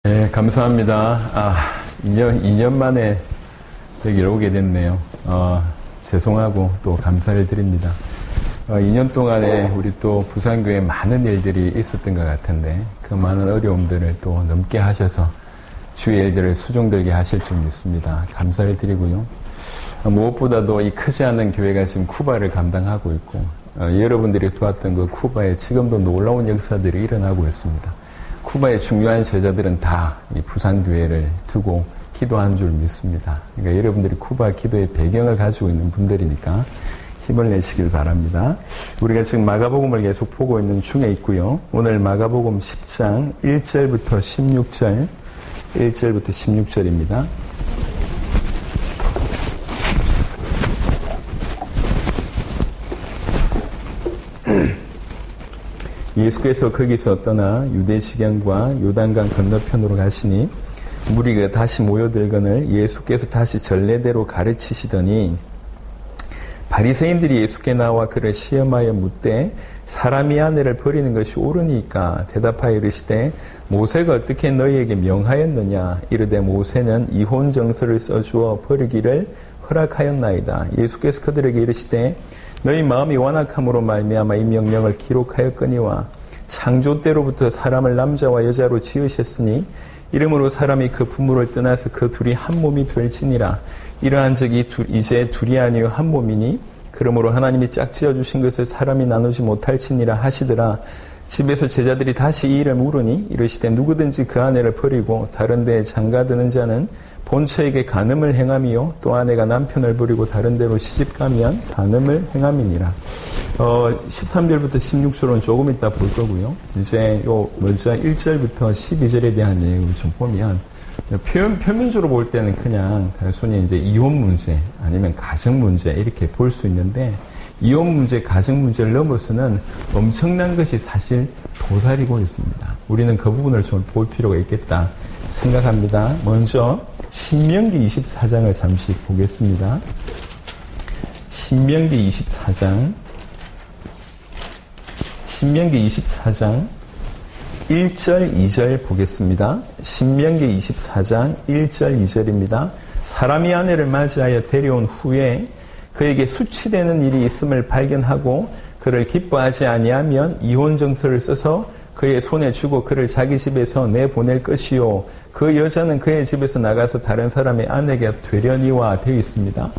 네, 감사합니다. 2년 만에 여기를 오게 됐네요. 죄송하고 또 감사를 드립니다. 2년 동안에 우리 또 부산교회에 많은 일들이 있었던 것 같은데 그 많은 어려움들을 또 넘게 하셔서 주의 일들을 수종들게 하실 줄 믿습니다. 감사를 드리고요. 무엇보다도 이 크지 않은 교회가 지금 쿠바를 감당하고 있고 여러분들이 도왔던 그 쿠바에 지금도 놀라운 역사들이 일어나고 있습니다. 쿠바의 중요한 제자들은 다 이 부산교회를 두고 기도한 줄 믿습니다. 그러니까 여러분들이 쿠바 기도의 배경을 가지고 있는 분들이니까 힘을 내시길 바랍니다. 우리가 지금 마가복음을 계속 보고 있는 중에 있고요. 오늘 마가복음 10장 1절부터 16절입니다. 예수께서 거기서 떠나 유대시경과 요단강 건너편으로 가시니 무리가 다시 모여들거늘 예수께서 다시 전례대로 가르치시더니 바리새인들이 예수께 나와 그를 시험하여 묻되 사람이 아내를 버리는 것이 옳으니까 대답하여 이르시되 모세가 어떻게 너희에게 명하였느냐 이르되 모세는 이혼 정서를 써주어 버리기를 허락하였나이다. 예수께서 그들에게 이르시되 너희 마음이 완악함으로 말미암아 이 명령을 기록하였거니와 창조 때로부터 사람을 남자와 여자로 지으셨으니 이러므로 사람이 그 부모를 떠나서 그 둘이 한 몸이 될지니라. 이러한 적이 이제 둘이 아니요 한 몸이니 그러므로 하나님이 짝지어 주신 것을 사람이 나누지 못할지니라 하시더라. 집에서 제자들이 다시 이 일을 물으니 이르시되 누구든지 그 아내를 버리고 다른 데에 장가드는 자는 본처에게 간음을 행함이요 또 아내가 남편을 버리고 다른 데로 시집가면 간음을 행함이니라. 13절부터 16절은 조금 이따 볼 거고요. 이제 먼저 1절부터 12절에 대한 내용을 좀 보면 표면적으로 볼 때는 그냥 단순히 이제 이혼 문제 아니면 가정 문제 이렇게 볼 수 있는데 이혼 문제, 가정 문제를 넘어서는 엄청난 것이 사실 도사리고 있습니다. 우리는 그 부분을 좀 볼 필요가 있겠다 생각합니다. 먼저 신명기 24장을 잠시 보겠습니다. 신명기 24장 1절 2절 보겠습니다. 신명기 24장 1절 2절입니다. 사람이 아내를 맞이하여 데려온 후에 그에게 수치되는 일이 있음을 발견하고 그를 기뻐하지 아니하면 이혼정서를 써서 그의 손에 주고 그를 자기 집에서 내보낼 것이요 그 여자는 그의 집에서 나가서 다른 사람의 아내가 되려니와 되어 있습니다.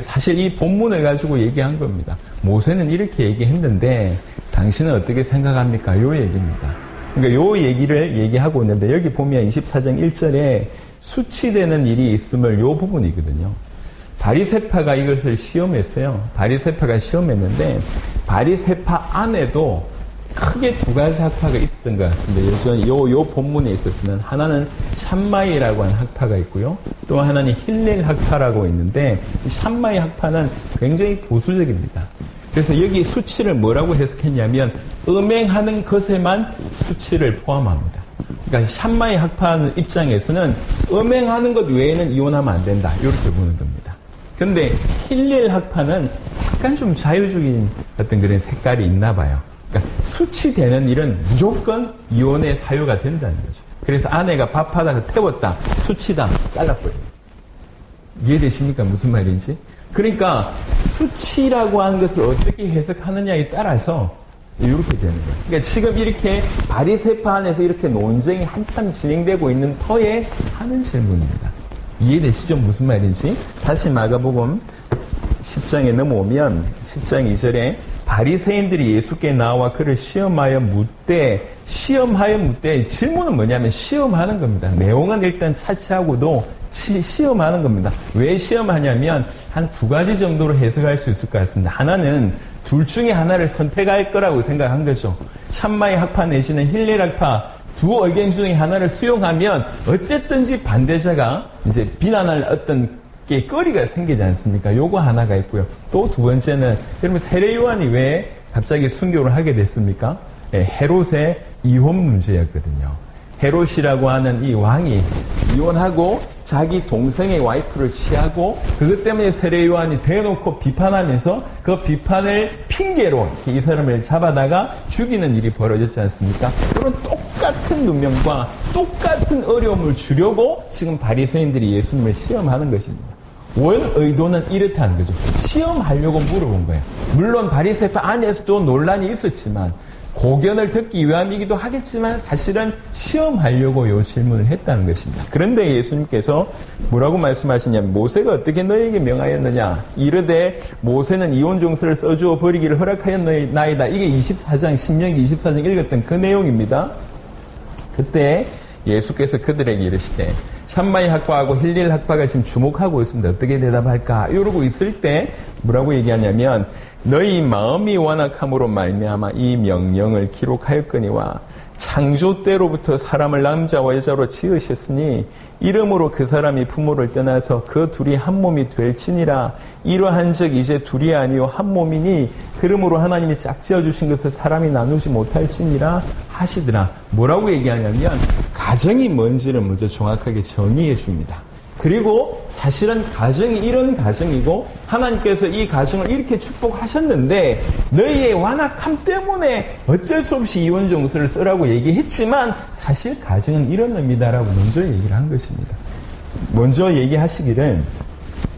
사실 이 본문을 가지고 얘기한 겁니다. 모세는 이렇게 얘기했는데 당신은 어떻게 생각합니까? 요 얘기입니다. 그러니까 요 얘기를 얘기하고 있는데 여기 보면 24장 1절에 수치되는 일이 있음을 요 부분이거든요. 바리새파가 이것을 시험했어요. 바리새파가 시험했는데 바리새파 안에도 크게 두 가지 학파가 있었던 것 같습니다. 여전히 요 본문에 있어서는 하나는 샴마이라고 하는 학파가 있고요. 또 하나는 힐렐 학파라고 있는데 이 샴마이 학파는 굉장히 보수적입니다. 그래서 여기 수치를 뭐라고 해석했냐면 음행하는 것에만 수치를 포함합니다. 그러니까 샴마이 학파 입장에서는 음행하는 것 외에는 이혼하면 안 된다. 이렇게 보는 겁니다. 그런데 힐렐 학파는 약간 좀 자유적인 어떤 그런 색깔이 있나 봐요. 그러니까 수치되는 일은 무조건 이혼의 사유가 된다는 거죠. 그래서 아내가 밥하다가 태웠다. 수치다. 잘라버려요. 이해되십니까? 무슨 말인지? 그러니까 수치라고 하는 것을 어떻게 해석하느냐에 따라서 이렇게 되는 거예요. 그러니까 지금 이렇게 바리새파 안에서 이렇게 논쟁이 한참 진행되고 있는 터에 하는 질문입니다. 이해되시죠? 무슨 말인지? 다시 마가복음 10장에 넘어오면 10장 2절에 바리새인들이 예수께 나와 그를 시험하여 묻되 질문은 뭐냐면 시험하는 겁니다. 내용은 일단 차치하고도 시험하는 겁니다. 왜 시험하냐면 한 두 가지 정도로 해석할 수 있을 것 같습니다. 하나는 둘 중에 하나를 선택할 거라고 생각한 거죠. 샴마이 학파 내지는 힐렐 학파 두 의견 중에 하나를 수용하면 어쨌든지 반대자가 이제 비난할 어떤 게 거리가 생기지 않습니까? 요거 하나가 있고요. 또 두 번째는 여러분 세례 요한이 왜 갑자기 순교를 하게 됐습니까? 헤롯의 이혼 문제였거든요. 헤롯이라고 하는 이 왕이 이혼하고 자기 동생의 와이프를 취하고 그것 때문에 세례 요한이 대놓고 비판하면서 그 비판을 핑계로 이 사람을 잡아다가 죽이는 일이 벌어졌지 않습니까? 그런 똑같은 똑같은 누명과 똑같은 어려움을 주려고 지금 바리새인들이 예수님을 시험하는 것입니다. 원 의도는 이렇다는 거죠. 시험하려고 물어본 거예요. 물론 바리새파 안에서도 논란이 있었지만 고견을 듣기 위함이기도 하겠지만 사실은 시험하려고 이 질문을 했다는 것입니다. 그런데 예수님께서 뭐라고 말씀하시냐면 모세가 어떻게 너에게 명하였느냐 이르되 모세는 이혼종수를 써주어 버리기를 허락하였나이다. 이게 24장 신명기 24장 읽었던 그 내용입니다. 그때 예수께서 그들에게 이르시되 샴마이 학파하고 힐릴 학파가 지금 주목하고 있습니다. 어떻게 대답할까 이러고 있을 때 뭐라고 얘기하냐면 너희 마음이 완악함으로 말미암아 이 명령을 기록하였거니와 창조 때로부터 사람을 남자와 여자로 지으셨으니 이름으로 그 사람이 부모를 떠나서 그 둘이 한 몸이 될지니라. 이러한 적 이제 둘이 아니요 한 몸이니 그러므로 하나님이 짝지어 주신 것을 사람이 나누지 못할지니라 하시더라. 뭐라고 얘기하냐면 가정이 뭔지를 먼저 정확하게 정의해 줍니다. 그리고 사실은 가정이 이런 가정이고 하나님께서 이 가정을 이렇게 축복하셨는데 너희의 완악함 때문에 어쩔 수 없이 이혼종수를 쓰라고 얘기했지만 사실 가정은 이런 의미다라고 먼저 얘기를 한 것입니다. 먼저 얘기하시기를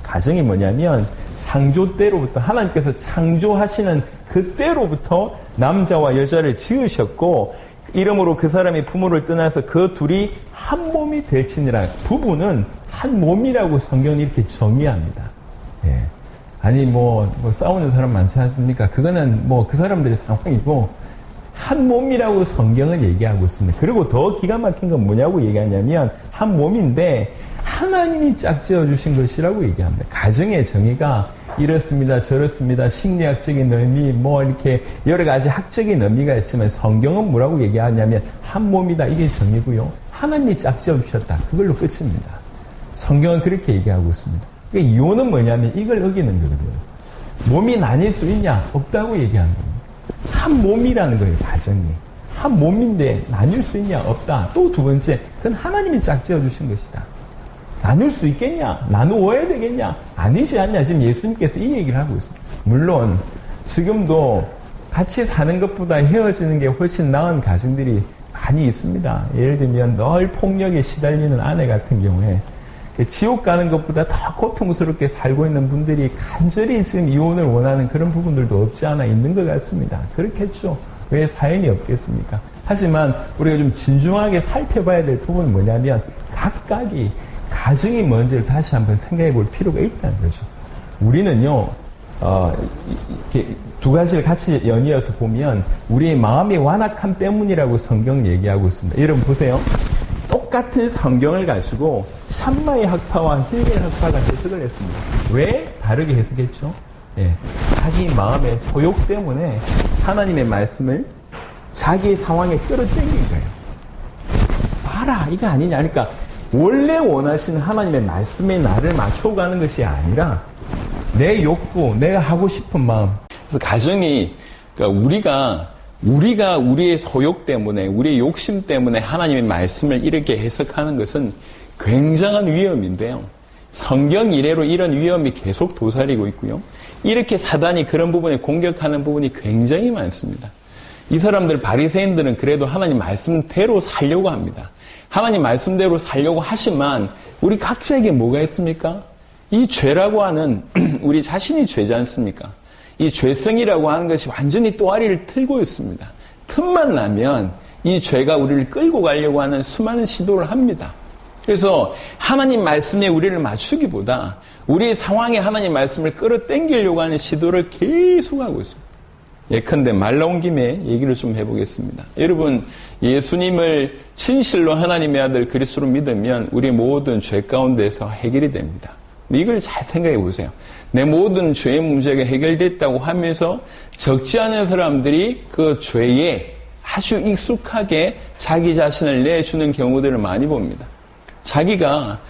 가정이 뭐냐면 창조 때로부터 하나님께서 창조하시는 그때로부터 남자와 여자를 지으셨고 이러므로 그 사람이 부모를 떠나서 그 둘이 한 몸이 될지니라. 부부는 한 몸이라고 성경이 이렇게 정의합니다. 예. 아니, 싸우는 사람 많지 않습니까? 그거는 그 사람들의 상황이고, 한 몸이라고 성경은 얘기하고 있습니다. 그리고 더 기가 막힌 건 뭐냐고 얘기하냐면, 한 몸인데, 하나님이 짝지어 주신 것이라고 얘기합니다. 가정의 정의가 이렇습니다, 저렇습니다, 심리학적인 의미, 이렇게 여러 가지 학적인 의미가 있지만, 성경은 뭐라고 얘기하냐면, 한 몸이다, 이게 정의고요. 하나님이 짝지어 주셨다. 그걸로 끝입니다. 성경은 그렇게 얘기하고 있습니다. 그러니까 이혼은 뭐냐면 이걸 어기는 거거든요. 몸이 나뉠 수 있냐? 없다고 얘기하는 겁니다. 한 몸이라는 거예요, 가정이. 한 몸인데 나뉠 수 있냐? 없다. 또 두 번째, 그건 하나님이 짝지어 주신 것이다. 나눌 수 있겠냐? 나누어야 되겠냐? 아니지 않냐? 지금 예수님께서 이 얘기를 하고 있습니다. 물론 지금도 같이 사는 것보다 헤어지는 게 훨씬 나은 가정들이 많이 있습니다. 예를 들면 늘 폭력에 시달리는 아내 같은 경우에 지옥 가는 것보다 더 고통스럽게 살고 있는 분들이 간절히 지금 이혼을 원하는 그런 부분들도 없지 않아 있는 것 같습니다. 그렇겠죠. 왜 사연이 없겠습니까? 하지만 우리가 좀 진중하게 살펴봐야 될 부분은 뭐냐면 각각이 가정이 뭔지를 다시 한번 생각해 볼 필요가 있다는 거죠. 우리는요, 이렇게 두 가지를 같이 연이어서 보면 우리의 마음의 완악함 때문이라고 성경은 얘기하고 있습니다. 여러분 보세요. 똑같은 성경을 가지고 샴마이 학파와 힐겔 학파가 해석을 했습니다. 왜 다르게 해석했죠? 예, 자기 마음의 소욕 때문에 하나님의 말씀을 자기 상황에 끌어당긴 거예요. 봐라, 이거 아니냐. 그러니까 원래 원하시는 하나님의 말씀에 나를 맞춰가는 것이 아니라 내 욕구, 내가 하고 싶은 마음. 그래서 가정이, 그러니까 우리가 우리의 소욕 때문에, 우리의 욕심 때문에 하나님의 말씀을 이렇게 해석하는 것은 굉장한 위험인데요. 성경 이래로 이런 위험이 계속 도사리고 있고요. 이렇게 사단이 그런 부분에 공격하는 부분이 굉장히 많습니다. 이 사람들, 바리새인들은 그래도 하나님 말씀대로 살려고 합니다. 하나님 말씀대로 살려고 하지만 우리 각자에게 뭐가 있습니까? 이 죄라고 하는 우리 자신이 죄지 않습니까? 이 죄성이라고 하는 것이 완전히 또아리를 틀고 있습니다. 틈만 나면 이 죄가 우리를 끌고 가려고 하는 수많은 시도를 합니다. 그래서 하나님 말씀에 우리를 맞추기보다 우리의 상황에 하나님 말씀을 끌어당기려고 하는 시도를 계속하고 있습니다. 예컨대 말 나온 김에 얘기를 좀 해보겠습니다. 여러분, 예수님을 진실로 하나님의 아들 그리스도로 믿으면 우리 모든 죄 가운데서 해결이 됩니다. 이걸 잘 생각해 보세요. 내 모든 죄의 문제가 해결됐다고 하면서 적지 않은 사람들이 그 죄에 아주 익숙하게 자기 자신을 내주는 경우들을 많이 봅니다. 자기가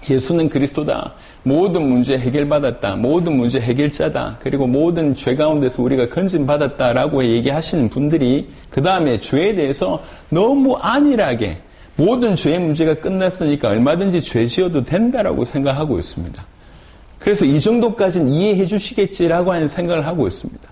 예수는 그리스도다. 모든 문제 해결받았다. 모든 문제 해결자다. 그리고 모든 죄 가운데서 우리가 건진받았다라고 얘기하시는 분들이 그 다음에 죄에 대해서 너무 안일하게 모든 죄의 문제가 끝났으니까 얼마든지 죄 지어도 된다라고 생각하고 있습니다. 그래서 이 정도까지는 이해해 주시겠지라고 하는 생각을 하고 있습니다.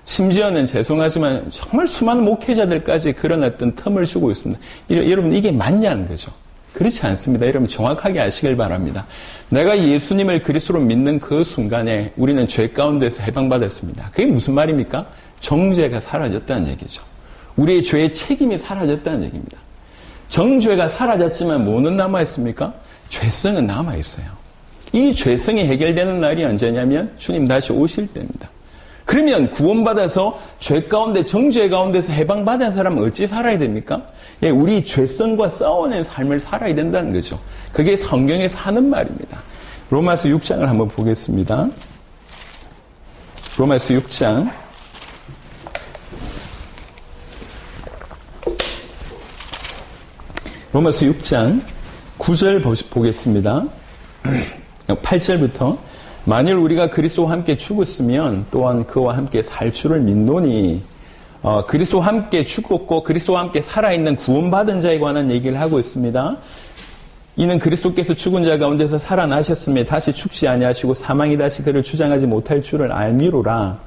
심지어는 죄송하지만 정말 수많은 목회자들까지 그런 어떤 틈을 주고 있습니다. 여러분 이게 맞냐는 거죠. 그렇지 않습니다. 여러분 정확하게 아시길 바랍니다. 내가 예수님을 그리스도로 믿는 그 순간에 우리는 죄 가운데서 해방받았습니다. 그게 무슨 말입니까? 정죄가 사라졌다는 얘기죠. 우리의 죄의 책임이 사라졌다는 얘기입니다. 정죄가 사라졌지만 뭐는 남아있습니까? 죄성은 남아있어요. 이 죄성이 해결되는 날이 언제냐면 주님 다시 오실 때입니다. 그러면 구원받아서 죄 가운데 정죄 가운데서 해방받은 사람은 어찌 살아야 됩니까? 예, 우리 죄성과 싸우는 삶을 살아야 된다는 거죠. 그게 성경에서 하는 말입니다. 로마서 6장을 한번 보겠습니다. 로마서 6장 로마서 6장 9절 보겠습니다. 8절부터 만일 우리가 그리스도와 함께 죽었으면 또한 그와 함께 살 줄을 믿노니 그리스도와 함께 죽었고 그리스도와 함께 살아있는 구원받은 자에 관한 얘기를 하고 있습니다. 이는 그리스도께서 죽은 자 가운데서 살아나셨으며 다시 죽지 아니하시고 사망이 다시 그를 주장하지 못할 줄을 알미로라.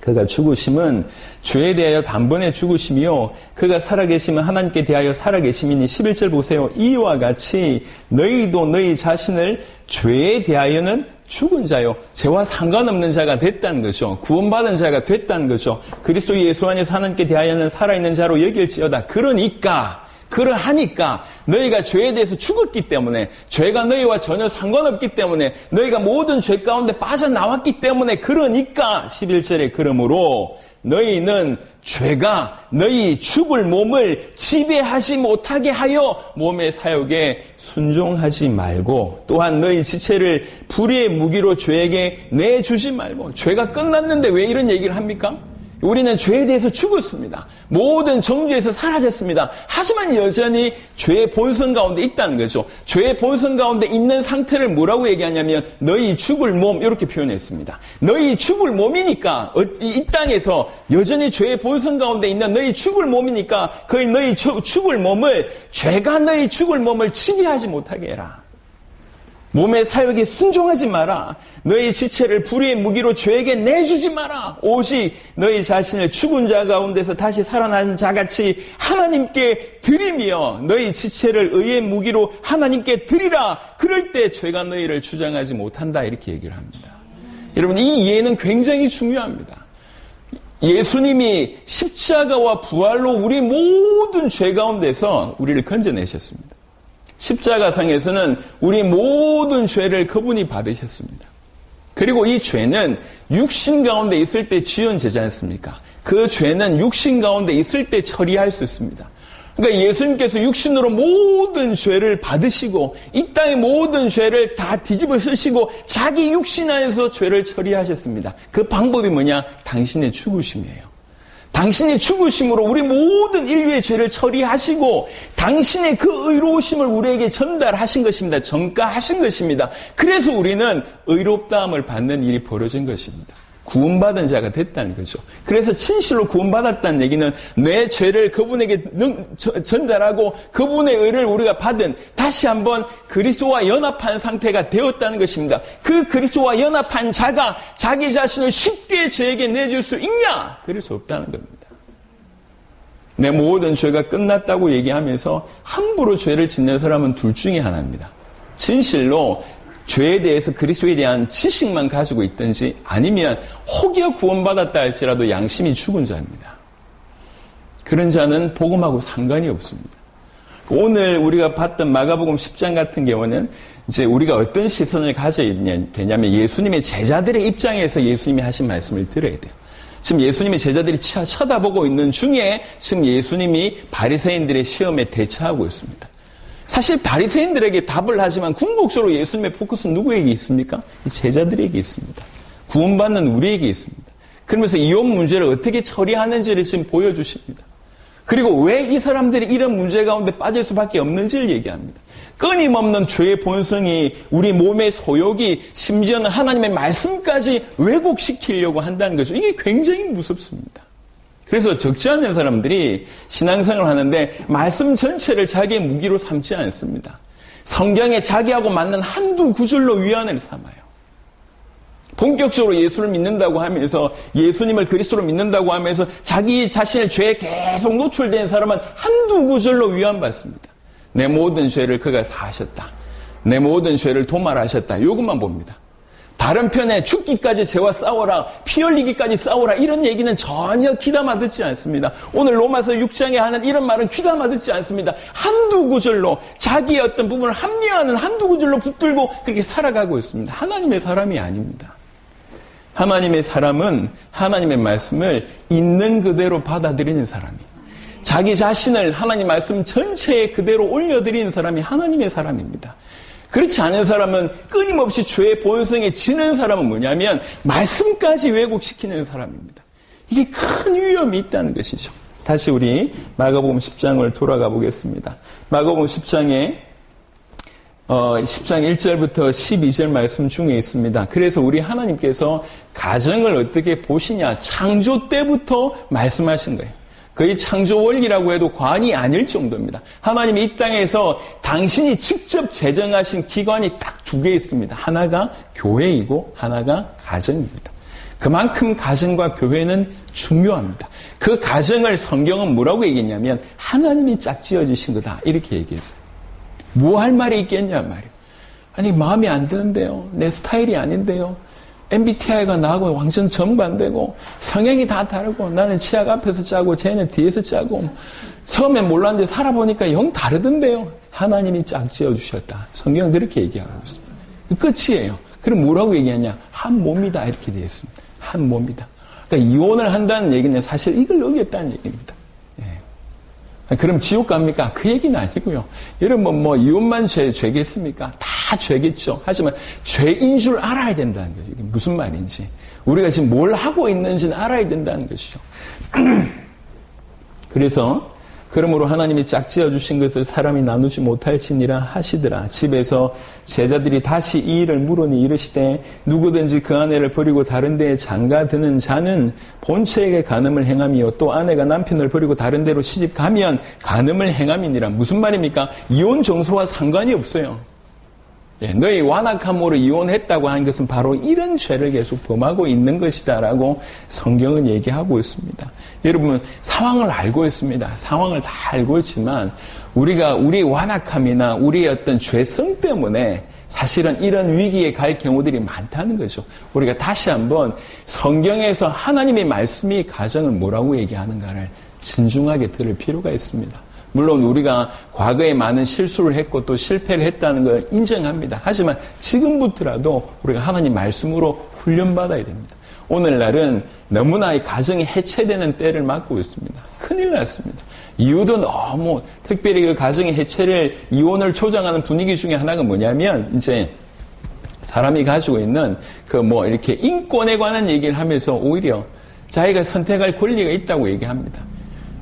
그가 죽으심은 죄에 대하여 단번에 죽으심이요 그가 살아계심은 하나님께 대하여 살아계심이니 11절 보세요. 이와 같이 너희도 너희 자신을 죄에 대하여는 죽은 자요. 죄와 상관없는 자가 됐다는 거죠. 구원받은 자가 됐다는 거죠. 그리스도 예수 안에서 하나님께 대하여는 살아있는 자로 여길지어다. 그러하니까 너희가 죄에 대해서 죽었기 때문에 죄가 너희와 전혀 상관없기 때문에 너희가 모든 죄 가운데 빠져나왔기 때문에 그러니까 11절에 그러므로 너희는 죄가 너희 죽을 몸을 지배하지 못하게 하여 몸의 사욕에 순종하지 말고 또한 너희 지체를 불의의 무기로 죄에게 내주지 말고 죄가 끝났는데 왜 이런 얘기를 합니까? 우리는 죄에 대해서 죽었습니다. 모든 정죄에서 사라졌습니다. 하지만 여전히 죄의 본성 가운데 있다는 거죠. 죄의 본성 가운데 있는 상태를 뭐라고 얘기하냐면 너희 죽을 몸 이렇게 표현했습니다. 너희 죽을 몸이니까 이 땅에서 여전히 죄의 본성 가운데 있는 너희 죽을 몸이니까 거의 너희 죽을 몸을 죄가 너희 죽을 몸을 지배하지 못하게 해라. 몸의 사욕에 순종하지 마라. 너희 지체를 불의의 무기로 죄에게 내주지 마라. 오직 너희 자신을 죽은 자 가운데서 다시 살아난 자같이 하나님께 드리며 너희 지체를 의의 무기로 하나님께 드리라. 그럴 때 죄가 너희를 주장하지 못한다. 이렇게 얘기를 합니다. 여러분 이 이해는 굉장히 중요합니다. 예수님이 십자가와 부활로 우리 모든 죄 가운데서 우리를 건져내셨습니다. 십자가상에서는 우리 모든 죄를 그분이 받으셨습니다. 그리고 이 죄는 육신 가운데 있을 때 지은 죄지 않습니까? 그 죄는 육신 가운데 있을 때 처리할 수 있습니다. 그러니까 예수님께서 육신으로 모든 죄를 받으시고 이 땅의 모든 죄를 다 뒤집어 쓰시고 자기 육신 안에서 죄를 처리하셨습니다. 그 방법이 뭐냐? 당신의 죽으심이에요. 당신의 죽으심으로 우리 모든 인류의 죄를 처리하시고 당신의 그 의로우심을 우리에게 전달하신 것입니다. 전가하신 것입니다. 그래서 우리는 의롭다함을 받는 일이 벌어진 것입니다. 구원받은 자가 됐다는 거죠. 그래서 진실로 구원받았다는 얘기는 내 죄를 그분에게 전달하고 그분의 의를 우리가 받은 다시 한번 그리스도와 연합한 상태가 되었다는 것입니다. 그 그리스도와 연합한 자가 자기 자신을 쉽게 죄에게 내줄 수 있냐? 그럴 수 없다는 겁니다. 내 모든 죄가 끝났다고 얘기하면서 함부로 죄를 짓는 사람은 둘 중에 하나입니다. 진실로 죄에 대해서 그리스도에 대한 지식만 가지고 있든지 아니면 혹여 구원받았다 할지라도 양심이 죽은 자입니다. 그런 자는 복음하고 상관이 없습니다. 오늘 우리가 봤던 마가복음 10장 같은 경우는 이제 우리가 어떤 시선을 가져야 되냐면 예수님의 제자들의 입장에서 예수님이 하신 말씀을 들어야 돼요. 지금 예수님의 제자들이 쳐다보고 있는 중에 지금 예수님이 바리새인들의 시험에 대처하고 있습니다. 사실 바리새인들에게 답을 하지만 궁극적으로 예수님의 포커스는 누구에게 있습니까? 제자들에게 있습니다. 구원받는 우리에게 있습니다. 그러면서 이혼 문제를 어떻게 처리하는지를 지금 보여주십니다. 그리고 왜 이 사람들이 이런 문제 가운데 빠질 수밖에 없는지를 얘기합니다. 끊임없는 죄의 본성이 우리 몸의 소욕이 심지어는 하나님의 말씀까지 왜곡시키려고 한다는 거죠. 이게 굉장히 무섭습니다. 그래서 적지 않은 사람들이 신앙생활을 하는데 말씀 전체를 자기의 무기로 삼지 않습니다. 성경에 자기하고 맞는 한두 구절로 위안을 삼아요. 본격적으로 예수를 믿는다고 하면서 예수님을 그리스도로 믿는다고 하면서 자기 자신의 죄에 계속 노출된 사람은 한두 구절로 위안받습니다. 내 모든 죄를 그가 사하셨다. 내 모든 죄를 도말하셨다. 이것만 봅니다. 다른 편에 죽기까지 죄와 싸워라, 피 흘리기까지 싸워라 이런 얘기는 전혀 귀담아 듣지 않습니다. 오늘 로마서 6장에 하는 이런 말은 귀담아 듣지 않습니다. 한두 구절로 자기의 어떤 부분을 합리화하는 한두 구절로 붙들고 그렇게 살아가고 있습니다. 하나님의 사람이 아닙니다. 하나님의 사람은 하나님의 말씀을 있는 그대로 받아들이는 사람이에요. 자기 자신을 하나님 말씀 전체에 그대로 올려드리는 사람이 하나님의 사람입니다. 그렇지 않은 사람은 끊임없이 죄의 본성에 지는 사람은 뭐냐면 말씀까지 왜곡시키는 사람입니다. 이게 큰 위험이 있다는 것이죠. 다시 우리 마가복음 10장을 돌아가 보겠습니다. 마가복음 10장에 10장 1절부터 12절 말씀 중에 있습니다. 그래서 우리 하나님께서 가정을 어떻게 보시냐 창조 때부터 말씀하신 거예요. 거의 창조 원리라고 해도 과언이 아닐 정도입니다. 하나님이 이 땅에서 당신이 직접 제정하신 기관이 딱 두 개 있습니다. 하나가 교회이고 하나가 가정입니다. 그만큼 가정과 교회는 중요합니다. 그 가정을 성경은 뭐라고 얘기했냐면 하나님이 짝지어주신 거다 이렇게 얘기했어요. 뭐 할 말이 있겠냐 말이에요. 아니 마음에 안 드는데요. 내 스타일이 아닌데요. MBTI가 나하고 완전 정반대고 성향이 다 다르고 나는 치아가 앞에서 짜고 쟤는 뒤에서 짜고 처음엔 몰랐는데 살아보니까 영 다르던데요. 하나님이 짝지어주셨다. 성경은 그렇게 얘기하고 있습니다. 끝이에요. 그럼 뭐라고 얘기하냐. 한 몸이다 이렇게 되어 있습니다. 한 몸이다. 그러니까 이혼을 한다는 얘기는 사실 이걸 어겼다는 얘기입니다. 그럼 지옥 갑니까? 그 얘기는 아니고요. 여러분 뭐 이혼만 죄겠습니까? 다 죄겠죠. 하지만 죄인 줄 알아야 된다는 거죠. 이게 무슨 말인지. 우리가 지금 뭘 하고 있는지는 알아야 된다는 것이죠. 그래서 그러므로 하나님이 짝지어 주신 것을 사람이 나누지 못할지니라 하시더라. 집에서 제자들이 다시 이 일을 물으니 이르시되 누구든지 그 아내를 버리고 다른 데에 장가드는 자는 본처에게 간음을 행함이요 또 아내가 남편을 버리고 다른 데로 시집 가면 간음을 행함이니라. 무슨 말입니까? 이혼 정서와 상관이 없어요. 너희 완악함으로 이혼했다고 하는 것은 바로 이런 죄를 계속 범하고 있는 것이다라고 성경은 얘기하고 있습니다. 여러분 상황을 알고 있습니다. 상황을 다 알고 있지만 우리가 우리의 완악함이나 우리의 어떤 죄성 때문에 사실은 이런 위기에 갈 경우들이 많다는 거죠. 우리가 다시 한번 성경에서 하나님의 말씀이 가정을 뭐라고 얘기하는가를 진중하게 들을 필요가 있습니다. 물론 우리가 과거에 많은 실수를 했고 또 실패를 했다는 걸 인정합니다. 하지만 지금부터라도 우리가 하나님 말씀으로 훈련받아야 됩니다. 오늘날은 너무나 이 가정이 해체되는 때를 맞고 있습니다. 큰일 났습니다. 이유도 너무 특별히 그 가정의 해체를 이혼을 조장하는 분위기 중에 하나가 뭐냐면 이제 사람이 가지고 있는 그 뭐 이렇게 인권에 관한 얘기를 하면서 오히려 자기가 선택할 권리가 있다고 얘기합니다.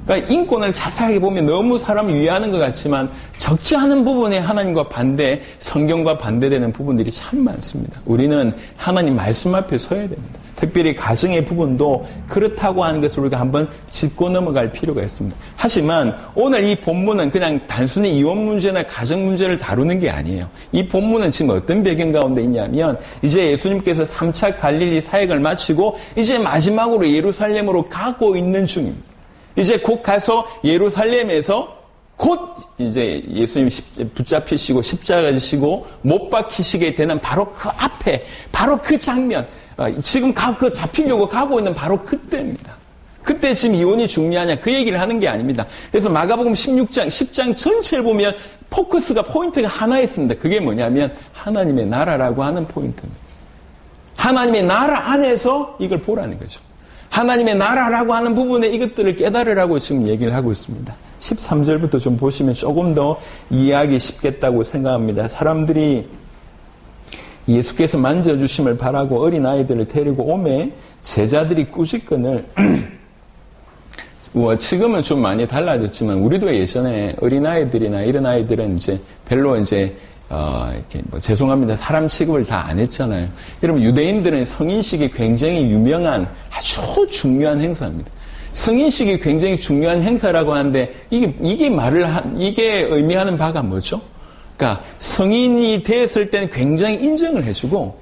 그러니까 인권을 자세하게 보면 너무 사람을 위하는 것 같지만 적지 않은 부분에 하나님과 반대, 성경과 반대되는 부분들이 참 많습니다. 우리는 하나님 말씀 앞에 서야 됩니다. 특별히 가정의 부분도 그렇다고 하는 것을 우리가 한번 짚고 넘어갈 필요가 있습니다. 하지만 오늘 이 본문은 그냥 단순히 이혼 문제나 가정 문제를 다루는 게 아니에요. 이 본문은 지금 어떤 배경 가운데 있냐면 이제 예수님께서 3차 갈릴리 사역을 마치고 이제 마지막으로 예루살렘으로 가고 있는 중입니다. 이제 곧 가서 예루살렘에서 곧 이제 예수님 붙잡히시고 십자가 지시고 못 박히시게 되는 바로 그 앞에, 바로 그 장면, 지금 그 잡히려고 가고 있는 바로 그때입니다. 그때 지금 이혼이 중요하냐 그 얘기를 하는 게 아닙니다. 그래서 마가복음 16장, 10장 전체를 보면 포인트가 하나 있습니다. 그게 뭐냐면 하나님의 나라라고 하는 포인트입니다. 하나님의 나라 안에서 이걸 보라는 거죠. 하나님의 나라라고 하는 부분에 이것들을 깨달으라고 지금 얘기를 하고 있습니다. 13절부터 좀 보시면 조금 더 이해하기 쉽겠다고 생각합니다. 사람들이 예수께서 만져주심을 바라고 어린아이들을 데리고 오매 제자들이 꾸짖건을 지금은 좀 많이 달라졌지만 우리도 예전에 어린아이들이나 이런 아이들은 이제 별로 이제 이렇게 죄송합니다. 사람 취급을 다 안 했잖아요. 여러분, 유대인들은 성인식이 굉장히 유명한 아주 중요한 행사입니다. 성인식이 굉장히 중요한 행사라고 하는데, 이게 의미하는 바가 뭐죠? 그러니까 성인이 되었을 때는 굉장히 인정을 해주고,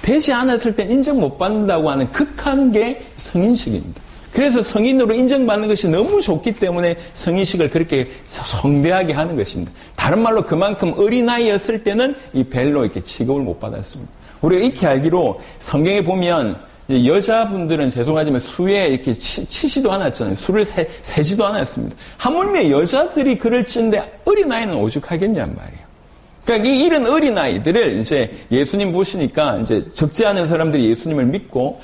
되지 않았을 땐 인정 못 받는다고 하는 극한 게 성인식입니다. 그래서 성인으로 인정받는 것이 너무 좋기 때문에 성인식을 그렇게 성대하게 하는 것입니다. 다른 말로 그만큼 어린아이였을 때는 이 벨로 이렇게 취급을 못 받았습니다. 우리가 익히 알기로 성경에 보면 여자분들은 죄송하지만 수에 이렇게 치지도 않았잖아요. 수를 세지도 않았습니다. 하물며 여자들이 글을 찌는데 어린아이는 오죽하겠냔 말이에요. 그러니까 이런 어린아이들을 이제 예수님 보시니까 이제 적지 않은 사람들이 예수님을 믿고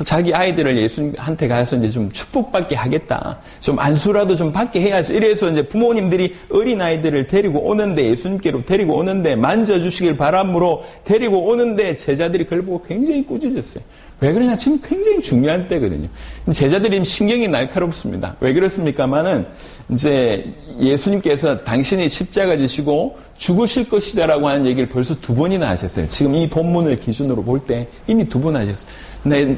자기 아이들을 예수님한테 가서 이제 좀 축복받게 하겠다. 좀 안수라도 좀 받게 해야지. 이래서 이제 부모님들이 어린아이들을 데리고 오는데, 예수님께로 데리고 오는데, 만져주시길 바람으로 데리고 오는데, 제자들이 그걸 보고 굉장히 꾸짖었어요. 왜 그러냐? 지금 굉장히 중요한 때거든요. 제자들이 신경이 날카롭습니다. 왜 그렇습니까만은, 이제 예수님께서 당신이 십자가 지시고 죽으실 것이다라고 하는 얘기를 벌써 2번이나 하셨어요. 지금 이 본문을 기준으로 볼 때 이미 2번 하셨어요.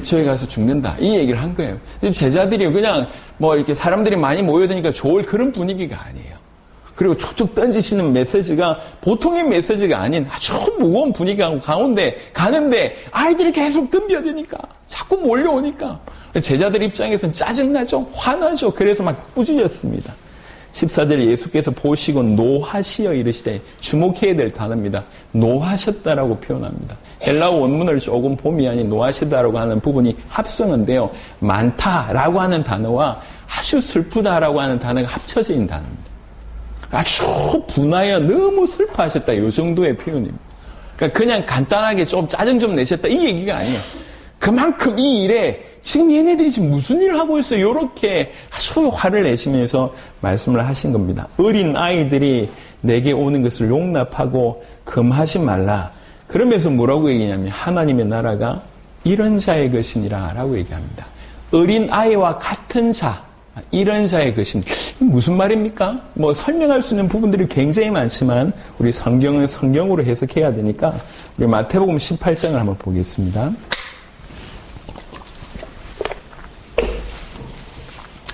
저희 가서 죽는다. 이 얘기를 한 거예요. 제자들이 그냥 뭐 이렇게 사람들이 많이 모여드니까 좋을 그런 분위기가 아니에요. 그리고 툭툭 던지시는 메시지가 보통의 메시지가 아닌 아주 무거운 분위기 가운데 가는데 아이들이 계속 덤벼드니까 자꾸 몰려오니까 제자들 입장에서는 짜증나죠. 화나죠. 그래서 막 꾸짖었습니다. 14절 예수께서 보시고 노하시어 이르시되, 주목해야 될 단어입니다. 노하셨다라고 표현합니다. 헬라어 원문을 조금 봄이 아닌 노하시다라고 하는 부분이 합성인데요. 많다라고 하는 단어와 아주 슬프다라고 하는 단어가 합쳐져 있는 단어입니다. 아주 분하여 너무 슬퍼하셨다. 이 정도의 표현입니다. 그러니까 그냥 간단하게 좀 짜증 좀 내셨다. 이 얘기가 아니에요. 그만큼 이 일에 지금 얘네들이 지금 무슨 일을 하고 있어요? 이렇게 아주 화를 내시면서 말씀을 하신 겁니다. 어린 아이들이 내게 오는 것을 용납하고 금하지 말라. 그러면서 뭐라고 얘기냐면 하나님의 나라가 이런 자의 것이니라 라고 얘기합니다. 어린 아이와 같은 자, 이런 자의 것인. 무슨 말입니까? 뭐 설명할 수 있는 부분들이 굉장히 많지만 우리 성경은 성경으로 해석해야 되니까 우리 마태복음 18장을 한번 보겠습니다.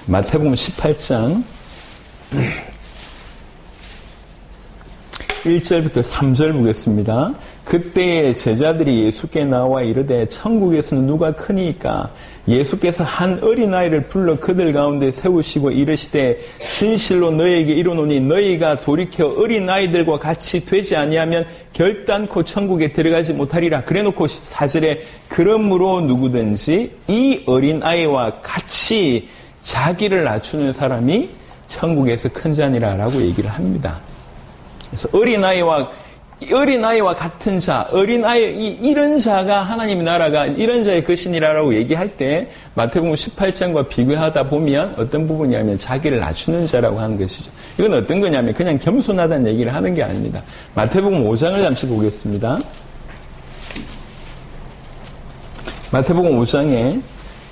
마태복음 18장 1절부터 3절 보겠습니다. 그때에 제자들이 예수께 나와 이르되 천국에서는 누가 크니까? 예수께서 한 어린아이를 불러 그들 가운데 세우시고 이르시되 진실로 너희에게 이르노니 너희가 돌이켜 어린아이들과 같이 되지 아니하면 결단코 천국에 들어가지 못하리라. 그래놓고 4절에 그러므로 누구든지 이 어린아이와 같이 자기를 낮추는 사람이 천국에서 큰 자니라 라고 얘기를 합니다. 그래서 어린아이와 같은 자, 이런 자가 하나님의 나라가 이런 자의 것이니라라고 얘기할 때 마태복음 18장과 비교하다 보면 어떤 부분이냐면 자기를 낮추는 자라고 하는 것이죠. 이건 어떤 거냐면 그냥 겸손하다는 얘기를 하는 게 아닙니다. 마태복음 5장을 잠시 보겠습니다. 마태복음 5장에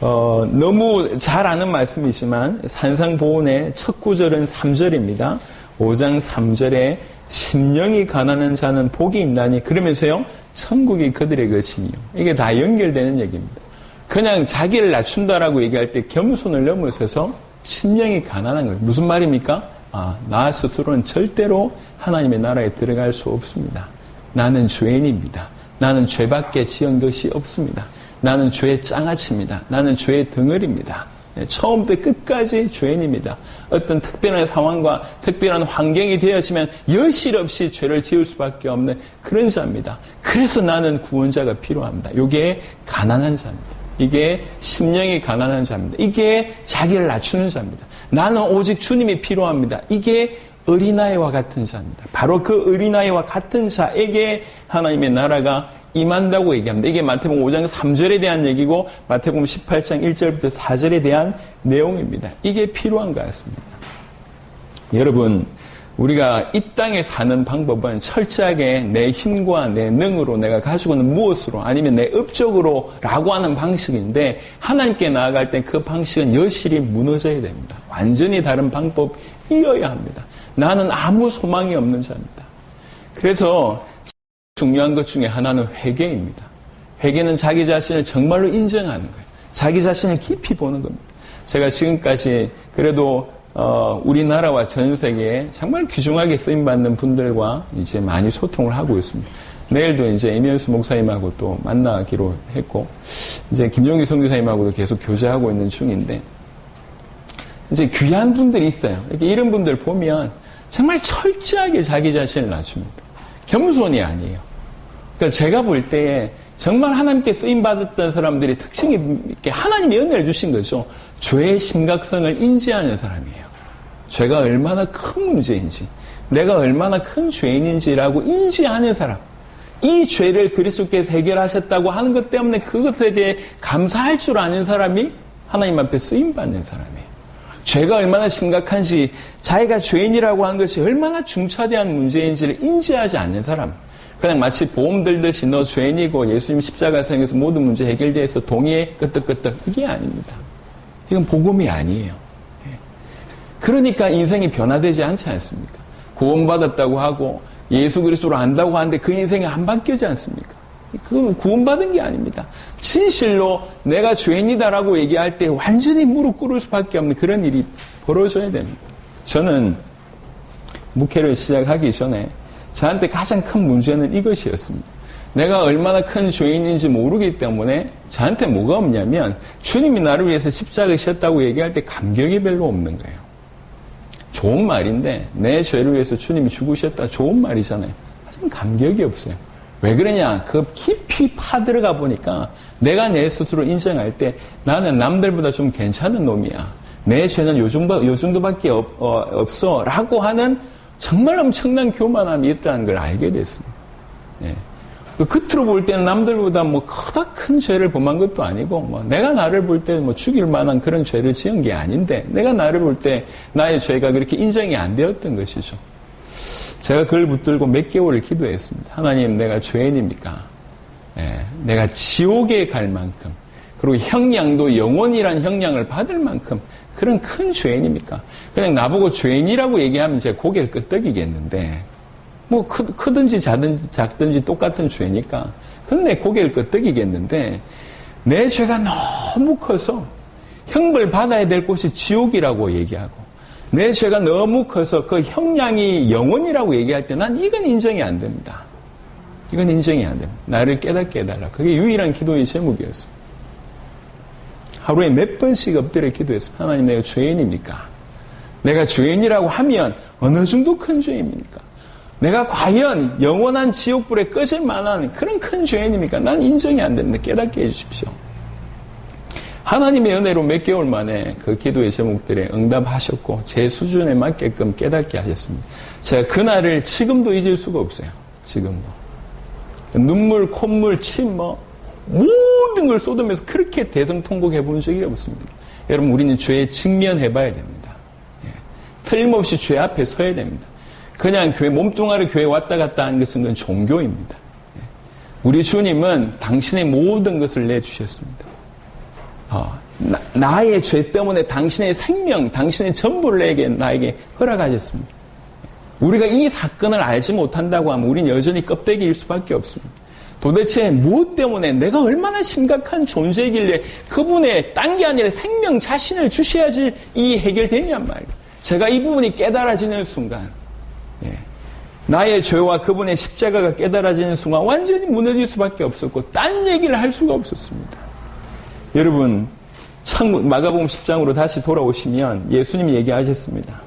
너무 잘 아는 말씀이지만 산상보훈의 첫 구절은 3절입니다. 5장 3절에 심령이 가난한 자는 복이 있나니 그러면서요 천국이 그들의 것이며 이게 다 연결되는 얘기입니다. 그냥 자기를 낮춘다라고 얘기할 때 겸손을 넘어서서 심령이 가난한 거예요. 무슨 말입니까? 나 스스로는 절대로 하나님의 나라에 들어갈 수 없습니다. 나는 죄인입니다. 나는 죄밖에 지은 것이 없습니다. 나는 죄의 장아찌입니다. 나는 죄의 덩어리입니다. 처음부터 끝까지 죄인입니다. 어떤 특별한 상황과 특별한 환경이 되어지면 여실 없이 죄를 지을 수밖에 없는 그런 자입니다. 그래서 나는 구원자가 필요합니다. 이게 가난한 자입니다. 이게 심령이 가난한 자입니다. 이게 자기를 낮추는 자입니다. 나는 오직 주님이 필요합니다. 이게 어린아이와 같은 자입니다. 바로 그 어린아이와 같은 자에게 하나님의 나라가 임한다고 얘기합니다. 이게 마태복음 5장 3절에 대한 얘기고 마태복음 18장 1절부터 4절에 대한 내용입니다. 이게 필요한 것 같습니다. 여러분, 우리가 이 땅에 사는 방법은 철저하게 내 힘과 내 능으로 내가 가지고 있는 무엇으로 아니면 내 업적으로 라고 하는 방식인데 하나님께 나아갈 때 그 방식은 여실히 무너져야 됩니다. 완전히 다른 방법이어야 합니다. 나는 아무 소망이 없는 자입니다. 그래서 중요한 것 중에 하나는 회개입니다. 회개는 자기 자신을 정말로 인정하는 거예요. 자기 자신을 깊이 보는 겁니다. 제가 지금까지 그래도 우리나라와 전 세계에 정말 귀중하게 쓰임받는 분들과 이제 많이 소통을 하고 있습니다. 내일도 이제 이면수 목사님하고 또 만나기로 했고, 이제 김종기 선교사님하고도 계속 교제하고 있는 중인데, 이제 귀한 분들이 있어요. 이렇게 이런 분들 보면 정말 철저하게 자기 자신을 낮춥니다. 겸손이 아니에요. 그러니까 제가 볼 때에 정말 하나님께 쓰임받았던 사람들이 특징이 이렇게 하나님이 은혜를 주신 거죠. 죄의 심각성을 인지하는 사람이에요. 죄가 얼마나 큰 문제인지, 내가 얼마나 큰 죄인인지라고 인지하는 사람. 이 죄를 그리스도께서 해결하셨다고 하는 것 때문에 그것에 대해 감사할 줄 아는 사람이 하나님 앞에 쓰임받는 사람이에요. 죄가 얼마나 심각한지, 자기가 죄인이라고 하는 것이 얼마나 중차대한 문제인지를 인지하지 않는 사람. 그냥 마치 보험 들듯이 너 죄인이고 예수님 십자가상에서 모든 문제 해결돼서 동의해 끄떡끄떡, 이게 아닙니다. 이건 복음이 아니에요. 그러니까 인생이 변화되지 않지 않습니까? 구원받았다고 하고 예수 그리스도로 안다고 하는데 그 인생이 안 바뀌지 않습니까? 그건 구원받은 게 아닙니다. 진실로 내가 죄인이다라고 얘기할 때 완전히 무릎 꿇을 수밖에 없는 그런 일이 벌어져야 됩니다. 저는 목회를 시작하기 전에 저한테 가장 큰 문제는 이것이었습니다. 내가 얼마나 큰 죄인인지 모르기 때문에 저한테 뭐가 없냐면 주님이 나를 위해서 십자가를 지셨다고 얘기할 때 감격이 별로 없는 거예요. 좋은 말인데 내 죄를 위해서 주님이 죽으셨다, 좋은 말이잖아요. 하지만 감격이 없어요. 왜 그러냐? 그 깊이 파들어가 보니까 내가 내 스스로 인정할 때 나는 남들보다 좀 괜찮은 놈이야. 내 죄는 요 정도밖에 없어. 라고 하는 정말 엄청난 교만함이 있다는 걸 알게 됐습니다. 예. 겉으로 볼 때는 남들보다 뭐 크다 큰 죄를 범한 것도 아니고, 뭐 내가 나를 볼 때 뭐 죽일 만한 그런 죄를 지은 게 아닌데, 내가 나를 볼 때 나의 죄가 그렇게 인정이 안 되었던 것이죠. 제가 그걸 붙들고 몇 개월을 기도했습니다. 하나님, 내가 죄인입니까? 예, 내가 지옥에 갈 만큼, 그리고 형량도 영원이란 형량을 받을 만큼 그런 큰 죄인입니까? 그냥 나보고 죄인이라고 얘기하면 제가 고개를 끄덕이겠는데, 뭐 크든지 작든지 똑같은 죄니까 그건 내 고개를 끄덕이겠는데, 내 죄가 너무 커서 형벌 받아야 될 곳이 지옥이라고 얘기하고, 내 죄가 너무 커서 그 형량이 영원이라고 얘기할 때 난 이건 인정이 안 됩니다. 이건 인정이 안 됩니다. 나를 깨닫게 해달라. 그게 유일한 기도의 제목이었습니다. 하루에 몇 번씩 엎드려 기도했습니다. 하나님, 내가 죄인입니까? 내가 죄인이라고 하면 어느 정도 큰 죄입니까? 내가 과연 영원한 지옥불에 꺼질 만한 그런 큰 죄인입니까? 난 인정이 안 됩니다. 깨닫게 해주십시오. 하나님의 은혜로 몇 개월 만에 그 기도의 제목들에 응답하셨고 제 수준에 맞게끔 깨닫게 하셨습니다. 제가 그날을 지금도 잊을 수가 없어요. 지금도. 눈물, 콧물, 침, 모든 걸 쏟으면서 그렇게 대성통곡해 본 적이 없습니다. 여러분, 우리는 죄에 직면해 봐야 됩니다. 예. 틀림없이 죄 앞에 서야 됩니다. 그냥 몸뚱아리 교회 왔다 갔다 하는 것은 그건 종교입니다. 예. 우리 주님은 당신의 모든 것을 내주셨습니다. 나의 죄 때문에 당신의 생명, 당신의 전부를 나에게 허락하셨습니다. 우리가 이 사건을 알지 못한다고 하면 우린 여전히 껍데기일 수밖에 없습니다. 도대체 무엇 때문에 내가 얼마나 심각한 존재이길래 그분의 딴 게 아니라 생명 자신을 주셔야지 이 해결되냔 말이에요. 제가 이 부분이 깨달아지는 순간, 예, 나의 죄와 그분의 십자가가 깨달아지는 순간 완전히 무너질 수밖에 없었고 딴 얘기를 할 수가 없었습니다. 여러분, 마가복음 10장으로 다시 돌아오시면 예수님이 얘기하셨습니다.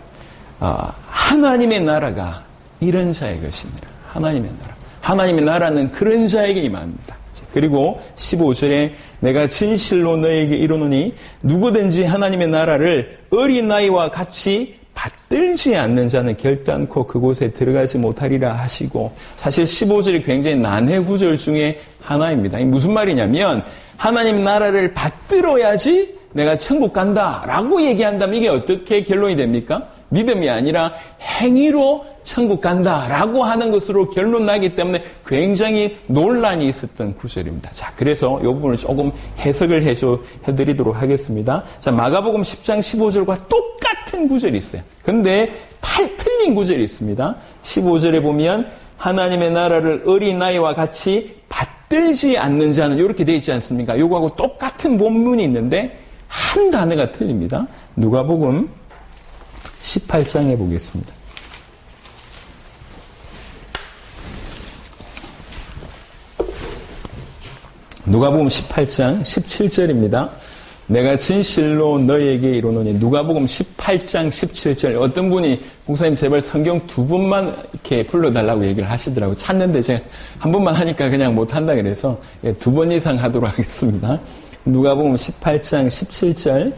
하나님의 나라가 이런 자의 것이니라. 하나님의 나라. 하나님의 나라는 그런 자에게 임합니다. 그리고 15절에 내가 진실로 너에게 이르노니 누구든지 하나님의 나라를 어린아이와 같이 받들지 않는 자는 결단코 그곳에 들어가지 못하리라 하시고, 사실 15절이 굉장히 난해 구절 중에 하나입니다. 이게 무슨 말이냐면 하나님 나라를 받들어야지 내가 천국 간다라고 얘기한다면 이게 어떻게 결론이 됩니까? 믿음이 아니라 행위로 천국 간다라고 하는 것으로 결론 나기 때문에 굉장히 논란이 있었던 구절입니다. 자, 그래서 이 부분을 조금 해석을 해드리도록 하겠습니다. 자, 마가복음 10장 15절과 똑같은 구절이 있어요. 근데 틀린 구절이 있습니다. 15절에 보면 하나님의 나라를 어린아이와 같이 받들지 않는 자는 이렇게 되어 있지 않습니까? 요거하고 똑같은 본문이 있는데 한 단어가 틀립니다. 누가복음 18장에 보겠습니다. 누가복음 18장 17절입니다. 내가 진실로 너희에게 이르노니. 누가복음 18장 17절. 어떤 분이 목사님 제발 성경 2번만 이렇게 불러달라고 얘기를 하시더라고요. 찾는데 제가 한 번만 하니까 그냥 못한다 그래서 2번 이상 하도록 하겠습니다. 누가복음 18장 17절.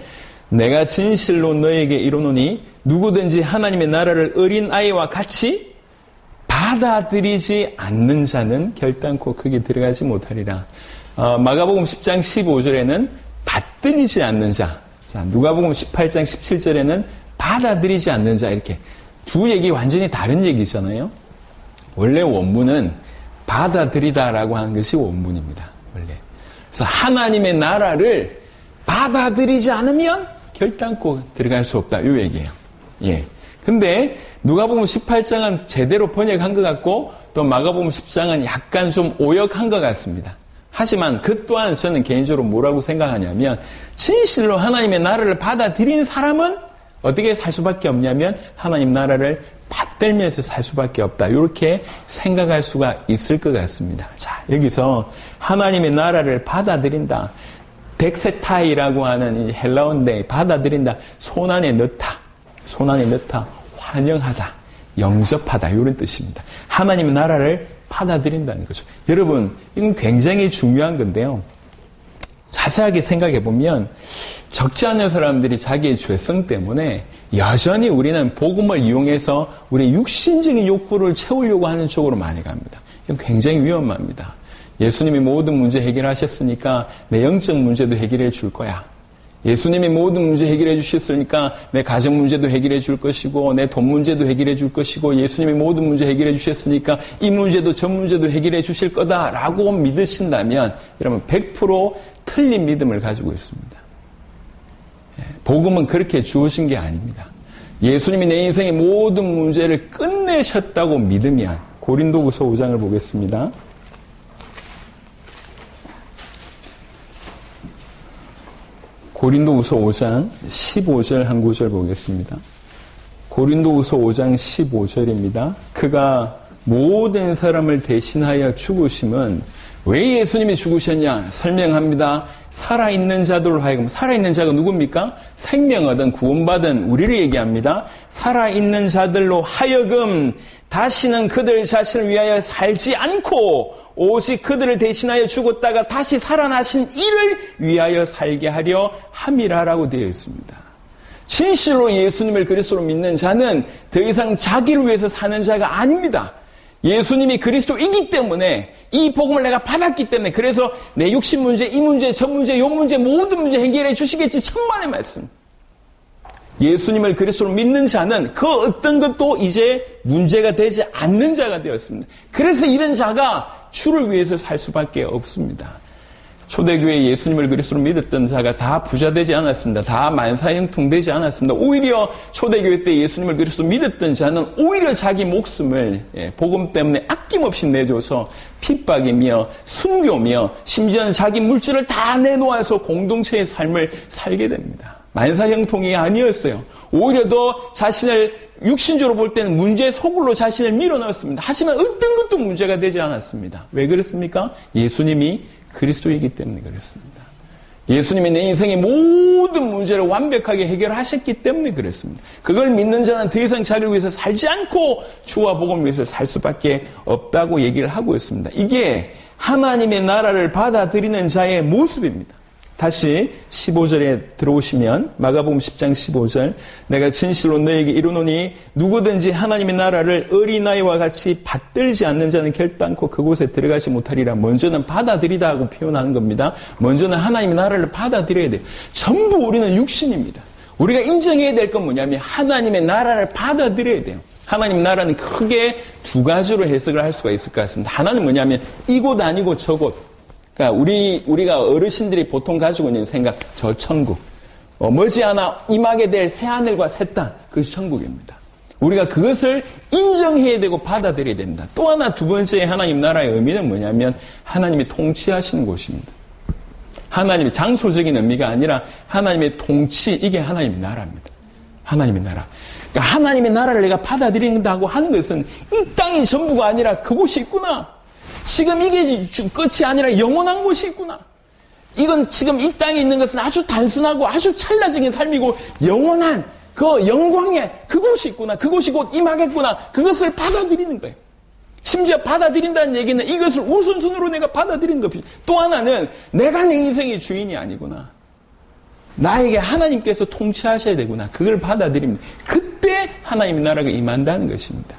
내가 진실로 너희에게 이르노니 누구든지 하나님의 나라를 어린아이와 같이 받아들이지 않는 자는 결단코 거기 들어가지 못하리라. 마가복음 10장 15절에는 받들이지 않는 자. 누가복음 18장 17절에는 받아들이지 않는 자. 이렇게 두 얘기 완전히 다른 얘기잖아요. 원래 원문은 받아들이다라고 하는 것이 원문입니다. 원래. 그래서 하나님의 나라를 받아들이지 않으면 결단코 들어갈 수 없다. 이 얘기예요. 예. 근데 누가복음 18장은 제대로 번역한 것 같고 또 마가복음 10장은 약간 좀 오역한 것 같습니다. 하지만 그 또한 저는 개인적으로 뭐라고 생각하냐면 진실로 하나님의 나라를 받아들인 사람은 어떻게 살 수밖에 없냐면 하나님 나라를 받들면서 살 수밖에 없다. 이렇게 생각할 수가 있을 것 같습니다. 자, 여기서 하나님의 나라를 받아들인다. 덱세타이라고 하는 이 헬라어인데 받아들인다. 손안에 넣다. 손안에 넣다. 환영하다. 영접하다. 이런 뜻입니다. 하나님의 나라를 받아들인다는 거죠. 여러분, 이건 굉장히 중요한 건데요. 자세하게 생각해 보면 적지 않은 사람들이 자기의 죄성 때문에 여전히 우리는 복음을 이용해서 우리의 육신적인 욕구를 채우려고 하는 쪽으로 많이 갑니다. 이건 굉장히 위험합니다. 예수님이 모든 문제 해결하셨으니까 내 영적 문제도 해결해 줄 거야. 예수님이 모든 문제 해결해 주셨으니까 내 가정 문제도 해결해 줄 것이고 내 돈 문제도 해결해 줄 것이고 예수님이 모든 문제 해결해 주셨으니까 이 문제도 저 문제도 해결해 주실 거다라고 믿으신다면 여러분 100% 틀린 믿음을 가지고 있습니다. 복음은 그렇게 주어진 게 아닙니다. 예수님이 내 인생의 모든 문제를 끝내셨다고 믿으면 고린도후서 5장을 보겠습니다. 고린도후서 5장 15절 한 구절 보겠습니다. 고린도후서 5장 15절입니다. 그가 모든 사람을 대신하여 죽으심은 왜 예수님이 죽으셨냐? 설명합니다. 살아있는 자들로 하여금, 살아있는 자가 누굽니까? 생명 얻은 구원받은 우리를 얘기합니다. 살아있는 자들로 하여금 다시는 그들 자신을 위하여 살지 않고 오직 그들을 대신하여 죽었다가 다시 살아나신 이를 위하여 살게 하려 함이라라고 되어 있습니다. 진실로 예수님을 그리스도로 믿는 자는 더 이상 자기를 위해서 사는 자가 아닙니다. 예수님이 그리스도이기 때문에 이 복음을 내가 받았기 때문에 그래서 내 육신 문제, 이 문제, 저 문제, 요 문제 모든 문제 해결해 주시겠지 천만의 말씀. 예수님을 그리스도로 믿는 자는 그 어떤 것도 이제 문제가 되지 않는 자가 되었습니다. 그래서 이런 자가 주를 위해서 살 수밖에 없습니다. 초대교회 예수님을 그리스도로 믿었던 자가 다 부자 되지 않았습니다. 다 만사형통 되지 않았습니다. 오히려 초대교회 때 예수님을 그리스도로 믿었던 자는 오히려 자기 목숨을 복음 때문에 아낌없이 내줘서 핍박이며 순교며 심지어는 자기 물질을 다 내놓아서 공동체의 삶을 살게 됩니다. 만사형통이 아니었어요. 오히려 더 자신을 육신적으로 볼 때는 문제 속으로 자신을 밀어넣었습니다. 하지만 어떤 것도 문제가 되지 않았습니다. 왜 그렇습니까? 예수님이 그리스도이기 때문에 그렇습니다. 예수님이 내 인생의 모든 문제를 완벽하게 해결하셨기 때문에 그렇습니다. 그걸 믿는 자는 더 이상 자기를 위해서 살지 않고 주와 복음을 위해서 살 수밖에 없다고 얘기를 하고 있습니다. 이게 하나님의 나라를 받아들이는 자의 모습입니다. 다시 15절에 들어오시면 마가복음 10장 15절 내가 진실로 너에게 이르노니 누구든지 하나님의 나라를 어린아이와 같이 받들지 않는 자는 결단코 그곳에 들어가지 못하리라. 먼저는 받아들이다 하고 표현하는 겁니다. 먼저는 하나님의 나라를 받아들여야 돼요. 전부 우리는 육신입니다. 우리가 인정해야 될 건 뭐냐면 하나님의 나라를 받아들여야 돼요. 하나님 나라는 크게 두 가지로 해석을 할 수가 있을 것 같습니다. 하나는 뭐냐면 이곳 아니고 저곳. 그러니까 우리가 어르신들이 보통 가지고 있는 생각, 저 천국. 머지않아 임하게 될 새하늘과 새 땅, 그것이 천국입니다. 우리가 그것을 인정해야 되고 받아들여야 됩니다. 또 하나 두 번째 하나님 나라의 의미는 뭐냐면 하나님이 통치하시는 곳입니다. 하나님의 장소적인 의미가 아니라 하나님의 통치, 이게 하나님의 나라입니다. 하나님의 나라. 그러니까 하나님의 나라를 내가 받아들인다고 하는 것은 이 땅이 전부가 아니라 그곳이 있구나. 지금 이게 끝이 아니라 영원한 곳이 있구나. 이건 지금 이 땅에 있는 것은 아주 단순하고 아주 찰나적인 삶이고 영원한 그 영광의 그곳이 있구나. 그곳이 곧 임하겠구나. 그것을 받아들이는 거예요. 심지어 받아들인다는 얘기는 이것을 우선순위로 내가 받아들이는 것이. 또 하나는 내가 내 인생의 주인이 아니구나. 나에게 하나님께서 통치하셔야 되구나. 그걸 받아들입니다. 그때 하나님의 나라가 임한다는 것입니다.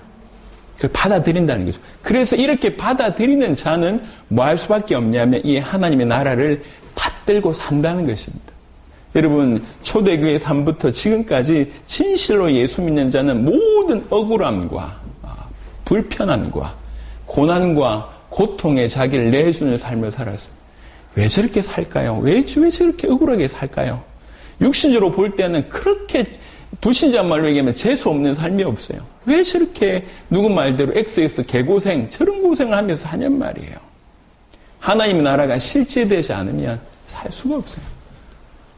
그걸 받아들인다는 거죠. 그래서 이렇게 받아들이는 자는 뭐 할 수밖에 없냐면 이 하나님의 나라를 받들고 산다는 것입니다. 여러분, 초대교회 3부터 지금까지 진실로 예수 믿는 자는 모든 억울함과 불편함과 고난과 고통에 자기를 내주는 삶을 살았습니다. 왜 저렇게 살까요? 왜 저렇게 억울하게 살까요? 육신적으로 볼 때는 그렇게 불신자 말로 얘기하면 재수 없는 삶이 없어요. 왜 저렇게 누구 말대로 XX 개고생 저런 고생을 하면서 하냔 말이에요. 하나님의 나라가 실제되지 않으면 살 수가 없어요.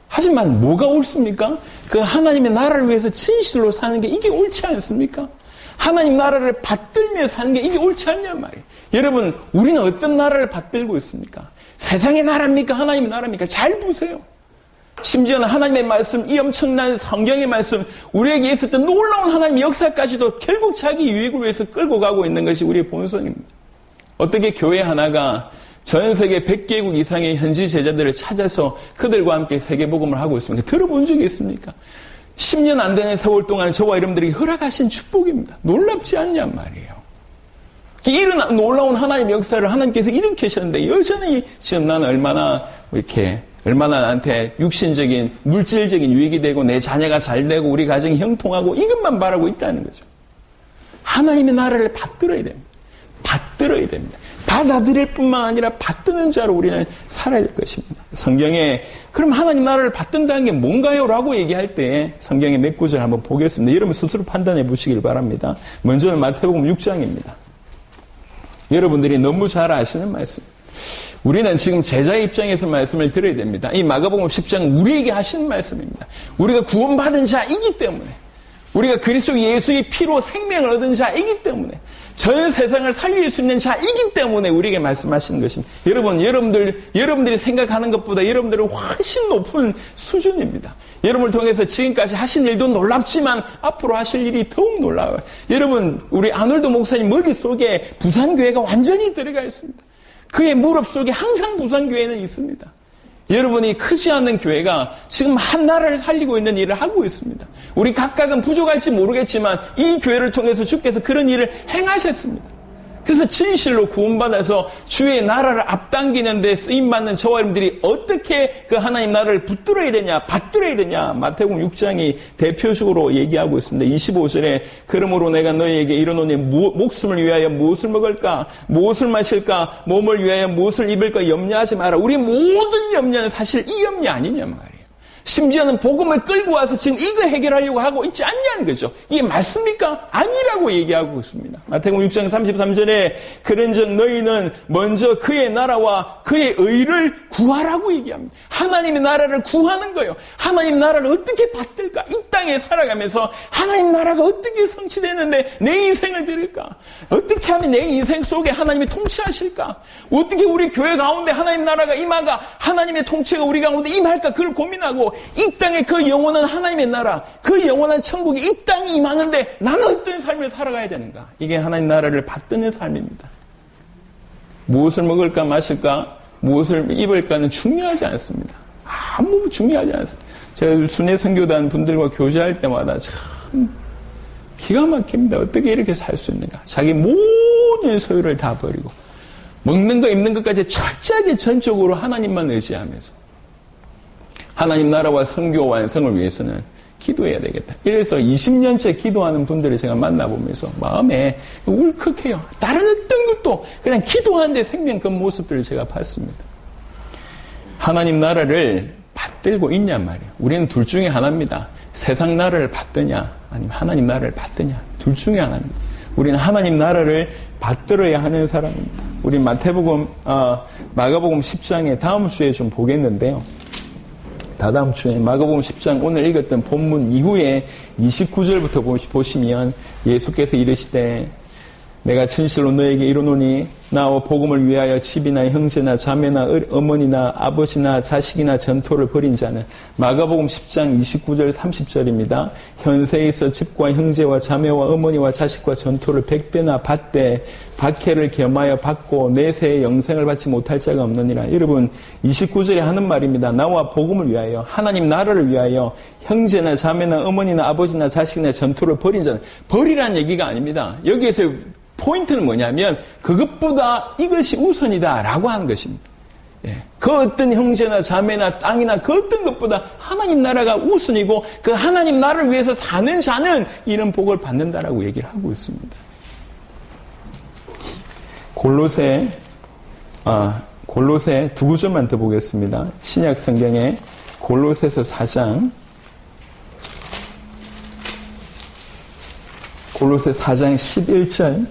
하지만 뭐가 옳습니까? 그 하나님의 나라를 위해서 진실로 사는 게 이게 옳지 않습니까? 하나님 나라를 받들며 사는 게 이게 옳지 않냔 말이에요. 여러분, 우리는 어떤 나라를 받들고 있습니까? 세상의 나라입니까? 하나님의 나라입니까? 잘 보세요. 심지어는 하나님의 말씀, 이 엄청난 성경의 말씀, 우리에게 있었던 놀라운 하나님의 역사까지도 결국 자기 유익을 위해서 끌고 가고 있는 것이 우리의 본성입니다. 어떻게 교회 하나가 전 세계 100개국 이상의 현지 제자들을 찾아서 그들과 함께 세계복음을 하고 있습니까? 들어본 적이 있습니까? 10년 안 되는 세월 동안 저와 여러분들에게 허락하신 축복입니다. 놀랍지 않냔 말이에요. 이런 놀라운 하나님의 역사를 하나님께서 일으키셨는데 여전히 지금 나는 얼마나 나한테 육신적인 물질적인 유익이 되고 내 자녀가 잘 되고 우리 가정이 형통하고 이것만 바라고 있다는 거죠. 하나님의 나라를 받들어야 됩니다. 받들어야 됩니다. 받아들일 뿐만 아니라 받드는 자로 우리는 살아야 될 것입니다. 성경에 그럼 하나님 나라를 받든다는 게 뭔가요? 라고 얘기할 때 성경의 몇 구절 한번 보겠습니다. 여러분 스스로 판단해 보시길 바랍니다. 먼저는 마태복음 6장입니다. 여러분들이 너무 잘 아시는 말씀. 우리는 지금 제자의 입장에서 말씀을 들어야 됩니다. 이 마가복음 10장 우리에게 하시는 말씀입니다. 우리가 구원받은 자이기 때문에, 우리가 그리스도 예수의 피로 생명을 얻은 자이기 때문에, 전 세상을 살릴 수 있는 자이기 때문에 우리에게 말씀하시는 것입니다. 여러분들이 생각하는 것보다 여러분들은 훨씬 높은 수준입니다. 여러분을 통해서 지금까지 하신 일도 놀랍지만 앞으로 하실 일이 더욱 놀라워요. 여러분, 우리 아놀드 목사님 머릿속에 부산교회가 완전히 들어가 있습니다. 그의 무릎 속에 항상 부산교회는 있습니다. 여러분이 크지 않은 교회가 지금 한 나라를 살리고 있는 일을 하고 있습니다. 우리 각각은 부족할지 모르겠지만 이 교회를 통해서 주께서 그런 일을 행하셨습니다. 그래서 진실로 구원받아서 주의 나라를 앞당기는 데 쓰임받는 저와 여러분들이 어떻게 그 하나님 나라를 붙들어야 되냐, 받들어야 되냐, 마태복음 6장이 대표적으로 얘기하고 있습니다. 25절에 그러므로 내가 너희에게 이르노니 목숨을 위하여 무엇을 먹을까, 무엇을 마실까, 몸을 위하여 무엇을 입을까 염려하지 마라. 우리 모든 염려는 사실 이 염려 아니냐 말이에요. 심지어는 복음을 끌고 와서 지금 이거 해결하려고 하고 있지 않냐는 거죠. 이게 맞습니까? 아니라고 얘기하고 있습니다. 마태복음 6장 33절에 그런즉 너희는 먼저 그의 나라와 그의 의를 구하라고 얘기합니다. 하나님의 나라를 구하는 거예요. 하나님 나라를 어떻게 받들까? 이 땅에 살아가면서 하나님 나라가 어떻게 성취되는데 내 인생을 드릴까? 어떻게 하면 내 인생 속에 하나님이 통치하실까? 어떻게 우리 교회 가운데 하나님 나라가 임하가 하나님의 통치가 우리 가운데 임할까? 그걸 고민하고 이 땅에 그 영원한 하나님의 나라, 그 영원한 천국이 이 땅에 임하는데 나는 어떤 삶을 살아가야 되는가? 이게 하나님 나라를 받드는 삶입니다. 무엇을 먹을까 마실까, 무엇을 입을까는 중요하지 않습니다. 아무 중요하지 않습니다. 제가 순회 선교단 분들과 교제할 때마다 참 기가 막힙니다. 어떻게 이렇게 살 수 있는가? 자기 모든 소유를 다 버리고 먹는 거 입는 것까지 철저하게 전적으로 하나님만 의지하면서 하나님 나라와 선교 완성을 위해서는 기도해야 되겠다. 이래서 20년째 기도하는 분들을 제가 만나보면서 마음에 울컥해요. 다른 어떤 것도 그냥 기도하는데 생명 그 모습들을 제가 봤습니다. 하나님 나라를 받들고 있냔 말이에요. 우리는 둘 중에 하나입니다. 세상 나라를 받드냐 아니면 하나님 나라를 받드냐. 둘 중에 하나입니다. 우리는 하나님 나라를 받들어야 하는 사람입니다. 우리 마가복음 10장에 다음 주에 좀 보겠는데요. 다다음 주에 마가복음 10장 오늘 읽었던 본문 이후에 29절부터 보시면 예수께서 이르시되 내가 진실로 너에게 이르노니 나와 복음을 위하여 집이나 형제나 자매나 어머니나 아버지나 자식이나 전토를 벌인 자는 마가복음 10장 29절 30절입니다. 현세에 있어 집과 형제와 자매와 어머니와 자식과 전토를 100배나 받되 박해를 겸하여 받고 내세의 영생을 받지 못할 자가 없느니라. 여러분 29절에 하는 말입니다. 나와 복음을 위하여 하나님 나라를 위하여 형제나 자매나 어머니나 아버지나 자식이나 전토를 벌인 자는 벌이란 얘기가 아닙니다. 여기에서 포인트는 뭐냐면 그것보다 이것이 우선이다라고 하는 것입니다. 그 어떤 형제나 자매나 땅이나 그 어떤 것보다 하나님 나라가 우선이고 그 하나님 나라를 위해서 사는 자는 이런 복을 받는다라고 얘기를 하고 있습니다. 골로새 두 구절만 더 보겠습니다. 신약 성경에 골로새서 4장 11절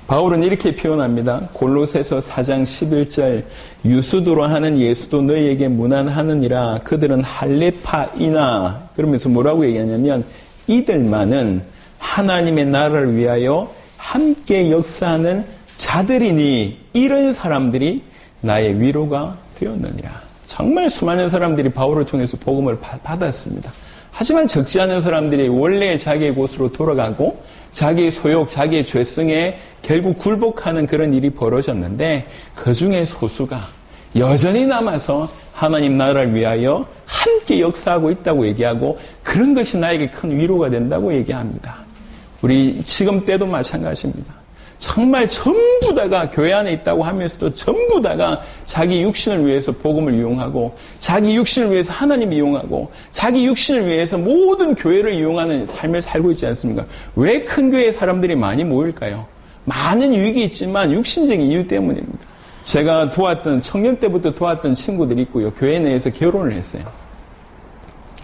바울은 이렇게 표현합니다. 골로새서 4장 11절 유수도로 하는 예수도 너희에게 무난하느니라. 그들은 할레파이나 그러면서 뭐라고 얘기하냐면 이들만은 하나님의 나라를 위하여 함께 역사하는 자들이니 이런 사람들이 나의 위로가 되었느니라. 정말 수많은 사람들이 바울을 통해서 복음을 받았습니다. 하지만 적지 않은 사람들이 원래 자기의 곳으로 돌아가고 자기의 소욕, 자기의 죄성에 결국 굴복하는 그런 일이 벌어졌는데 그 중에 소수가 여전히 남아서 하나님 나라를 위하여 함께 역사하고 있다고 얘기하고 그런 것이 나에게 큰 위로가 된다고 얘기합니다. 우리 지금 때도 마찬가지입니다. 정말 전부 다가 교회 안에 있다고 하면서도 전부 다가 자기 육신을 위해서 복음을 이용하고 자기 육신을 위해서 하나님 이용하고 자기 육신을 위해서 모든 교회를 이용하는 삶을 살고 있지 않습니까? 왜 큰 교회에 사람들이 많이 모일까요? 많은 유익이 있지만 육신적인 이유 때문입니다. 제가 청년 때부터 도왔던 친구들이 있고요. 교회 내에서 결혼을 했어요.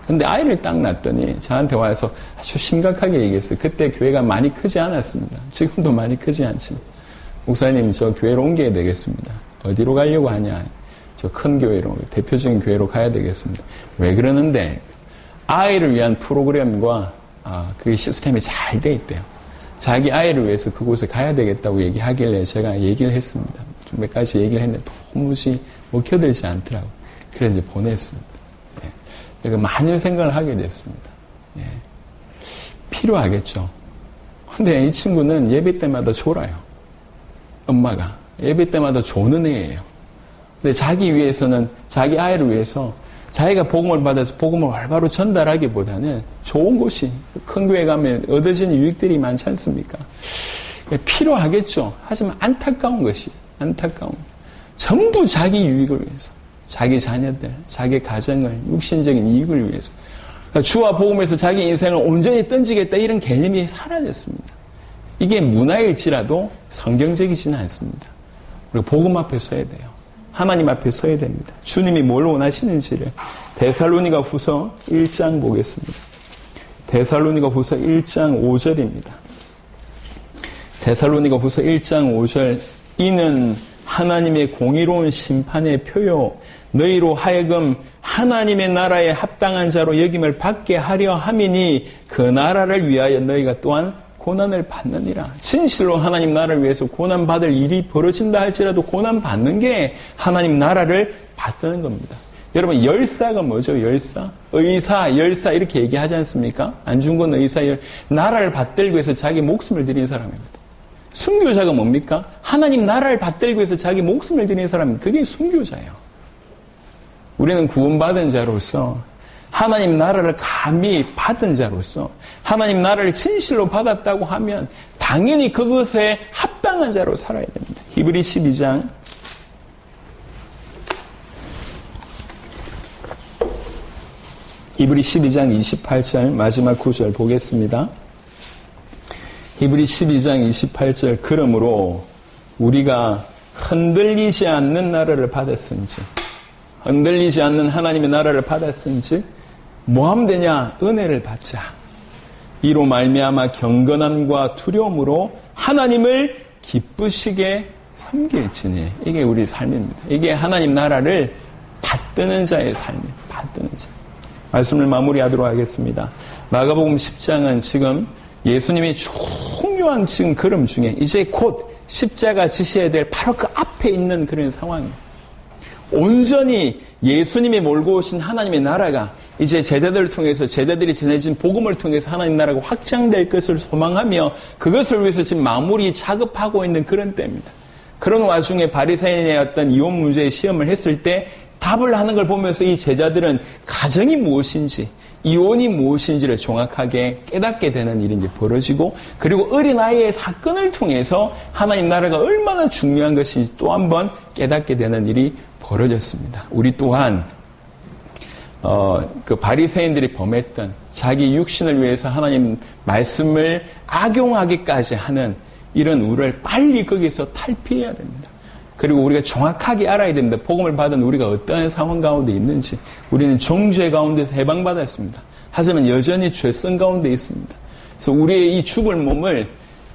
근데 아이를 딱 낳았더니 저한테 와서 아주 심각하게 얘기했어요. 그때 교회가 많이 크지 않았습니다. 지금도 많이 크지 않지만. 목사님, 저 교회로 옮겨야 되겠습니다. 어디로 가려고 하냐? 저 큰 교회로, 대표적인 교회로 가야 되겠습니다. 왜 그러는데? 아이를 위한 프로그램과 그 시스템이 잘 돼 있대요. 자기 아이를 위해서 그곳에 가야 되겠다고 얘기하길래 제가 얘기를 했습니다. 좀 몇 가지 얘기를 했는데 도무지 먹혀들지 않더라고요. 그래서 이제 보냈습니다. 그러니까 많은 생각을 하게 됐습니다. 필요하겠죠. 근데 이 친구는 예배 때마다 졸아요. 엄마가. 예배 때마다 조는 애예요. 근데 자기 위해서는, 자기 아이를 위해서 자기가 복음을 받아서 복음을 활바로 전달하기보다는 좋은 곳이, 큰 교회 가면 얻어지는 유익들이 많지 않습니까? 필요하겠죠. 하지만 안타까운 것이, 전부 자기 유익을 위해서. 자기 자녀들, 자기 가정을, 육신적인 이익을 위해서. 그러니까 주와 복음에서 자기 인생을 온전히 던지겠다 이런 개념이 사라졌습니다. 이게 문화일지라도 성경적이지는 않습니다. 우리가 복음 앞에 서야 돼요. 하나님 앞에 서야 됩니다. 주님이 뭘 원하시는지를 데살로니가 후서 1장 보겠습니다. 데살로니가 후서 1장 5절입니다. 데살로니가 후서 1장 5절 이는 하나님의 공의로운 심판의 표요 너희로 하여금 하나님의 나라에 합당한 자로 여김을 받게 하려 함이니 그 나라를 위하여 너희가 또한 고난을 받느니라. 진실로 하나님 나라를 위해서 고난받을 일이 벌어진다 할지라도 고난받는 게 하나님 나라를 받드는 겁니다. 여러분 열사가 뭐죠? 열사? 의사, 열사 이렇게 얘기하지 않습니까? 안중근 의사, 나라를 받들기 위해서 자기 목숨을 드린 사람입니다. 순교자가 뭡니까? 하나님 나라를 받들기 위해서 자기 목숨을 드린 사람입니다. 그게 순교자예요. 우리는 구원받은 자로서 하나님 나라를 감히 받은 자로서 하나님 나라를 진실로 받았다고 하면 당연히 그것에 합당한 자로 살아야 됩니다. 히브리 12장 28절 마지막 구절 보겠습니다. 히브리 12장 28절 그러므로 우리가 흔들리지 않는 나라를 받았은지 흔들리지 않는 하나님의 나라를 받았은지 뭐 하면 되냐? 은혜를 받자. 이로 말미암아 경건함과 두려움으로 하나님을 기쁘시게 섬길지니 이게 우리 삶입니다. 이게 하나님 나라를 받드는 자의 삶입니다. 받드는 자. 말씀을 마무리하도록 하겠습니다. 마가복음 10장은 지금 예수님이 쭉 중요한 지금 걸음 중에 이제 곧 십자가 지셔야 될 바로 그 앞에 있는 그런 상황입니다. 온전히 예수님이 몰고 오신 하나님의 나라가 이제 제자들을 통해서 제자들이 전해진 복음을 통해서 하나님 나라가 확장될 것을 소망하며 그것을 위해서 지금 마무리 작업하고 있는 그런 때입니다. 그런 와중에 바리새인의 어떤 이혼 문제에 시험을 했을 때 답을 하는 걸 보면서 이 제자들은 가정이 무엇인지 이혼이 무엇인지를 정확하게 깨닫게 되는 일이 이제 벌어지고 그리고 어린아이의 사건을 통해서 하나님 나라가 얼마나 중요한 것인지 또 한 번 깨닫게 되는 일이 벌어졌습니다. 우리 또한 그 바리새인들이 범했던 자기 육신을 위해서 하나님 말씀을 악용하기까지 하는 이런 우를 빨리 거기서 탈피해야 됩니다. 그리고 우리가 정확하게 알아야 됩니다. 복음을 받은 우리가 어떠한 상황 가운데 있는지. 우리는 정죄 가운데서 해방받았습니다. 하지만 여전히 죄성 가운데 있습니다. 그래서 우리의 이 죽을 몸을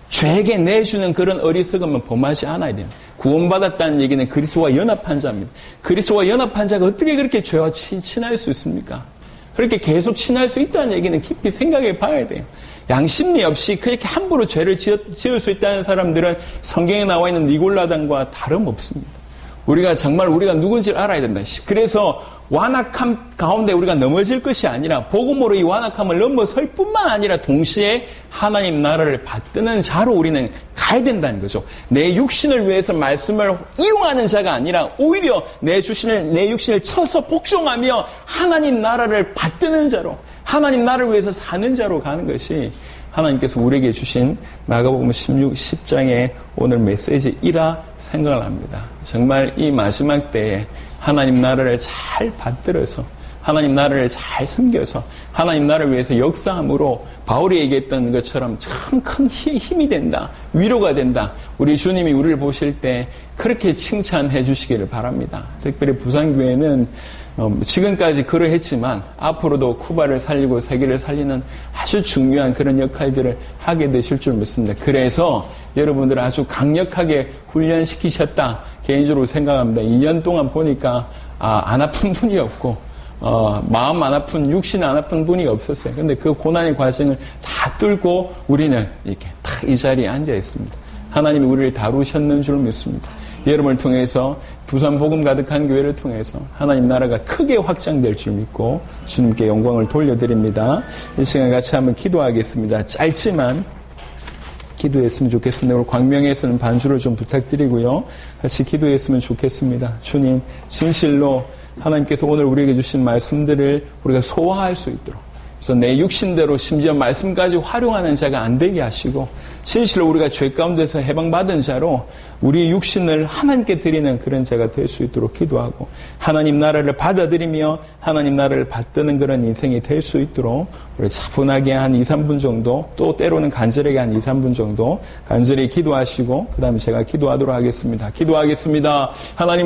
죄에게 내주는 그런 어리석음은 범하지 않아야 됩니다. 구원받았다는 얘기는 그리스도와 연합한 자입니다. 그리스도와 연합한 자가 어떻게 그렇게 죄와 친할 수 있습니까? 그렇게 계속 친할 수 있다는 얘기는 깊이 생각해 봐야 돼요. 양심리 없이 그렇게 함부로 죄를 지을 수 있다는 사람들은 성경에 나와 있는 니골라당과 다름없습니다. 우리가 정말 우리가 누군지를 알아야 된다. 그래서 완악함 가운데 우리가 넘어질 것이 아니라 복음으로 이 완악함을 넘어설 뿐만 아니라 동시에 하나님 나라를 받드는 자로 우리는 가야 된다는 거죠. 내 육신을 위해서 말씀을 이용하는 자가 아니라 오히려 내 육신을 쳐서 복종하며 하나님 나라를 받드는 자로 하나님 나라를 위해서 사는 자로 가는 것이 하나님께서 우리에게 주신 마가복음 10장의 오늘 메시지이라 생각을 합니다. 정말 이 마지막 때에 하나님 나라를 잘 받들어서 하나님 나라를 잘 섬겨서 하나님 나라를 위해서 역사함으로 바울이 얘기했던 것처럼 참 큰 힘이 된다. 위로가 된다. 우리 주님이 우리를 보실 때 그렇게 칭찬해 주시기를 바랍니다. 특별히 부산교회는 지금까지 그러했지만 앞으로도 쿠바를 살리고 세계를 살리는 아주 중요한 그런 역할들을 하게 되실 줄 믿습니다. 그래서 여러분들을 아주 강력하게 훈련시키셨다. 개인적으로 생각합니다. 2년 동안 보니까 안 아픈 분이 없고 마음 안 아픈, 육신 안 아픈 분이 없었어요. 근데 그 고난의 과정을 다 뚫고 우리는 이렇게 딱 이 자리에 앉아 있습니다. 하나님이 우리를 다루셨는 줄 믿습니다. 여러분을 통해서 부산 복음 가득한 교회를 통해서 하나님 나라가 크게 확장될 줄 믿고 주님께 영광을 돌려드립니다. 이 시간 같이 한번 기도하겠습니다. 짧지만 기도했으면 좋겠습니다. 오늘 광명에서는 반주를 좀 부탁드리고요. 같이 기도했으면 좋겠습니다. 주님, 진실로 하나님께서 오늘 우리에게 주신 말씀들을 우리가 소화할 수 있도록 그래서 내 육신대로 심지어 말씀까지 활용하는 자가 안 되게 하시고 진실로 우리가 죄 가운데서 해방받은 자로 우리 육신을 하나님께 드리는 그런 자가 될 수 있도록 기도하고 하나님 나라를 받아들이며 하나님 나라를 받드는 그런 인생이 될 수 있도록 우리 차분하게 한 2, 3분 정도 또 때로는 간절하게 한 2, 3분 정도 간절히 기도하시고 그 다음에 제가 기도하도록 하겠습니다. 기도하겠습니다. 하나님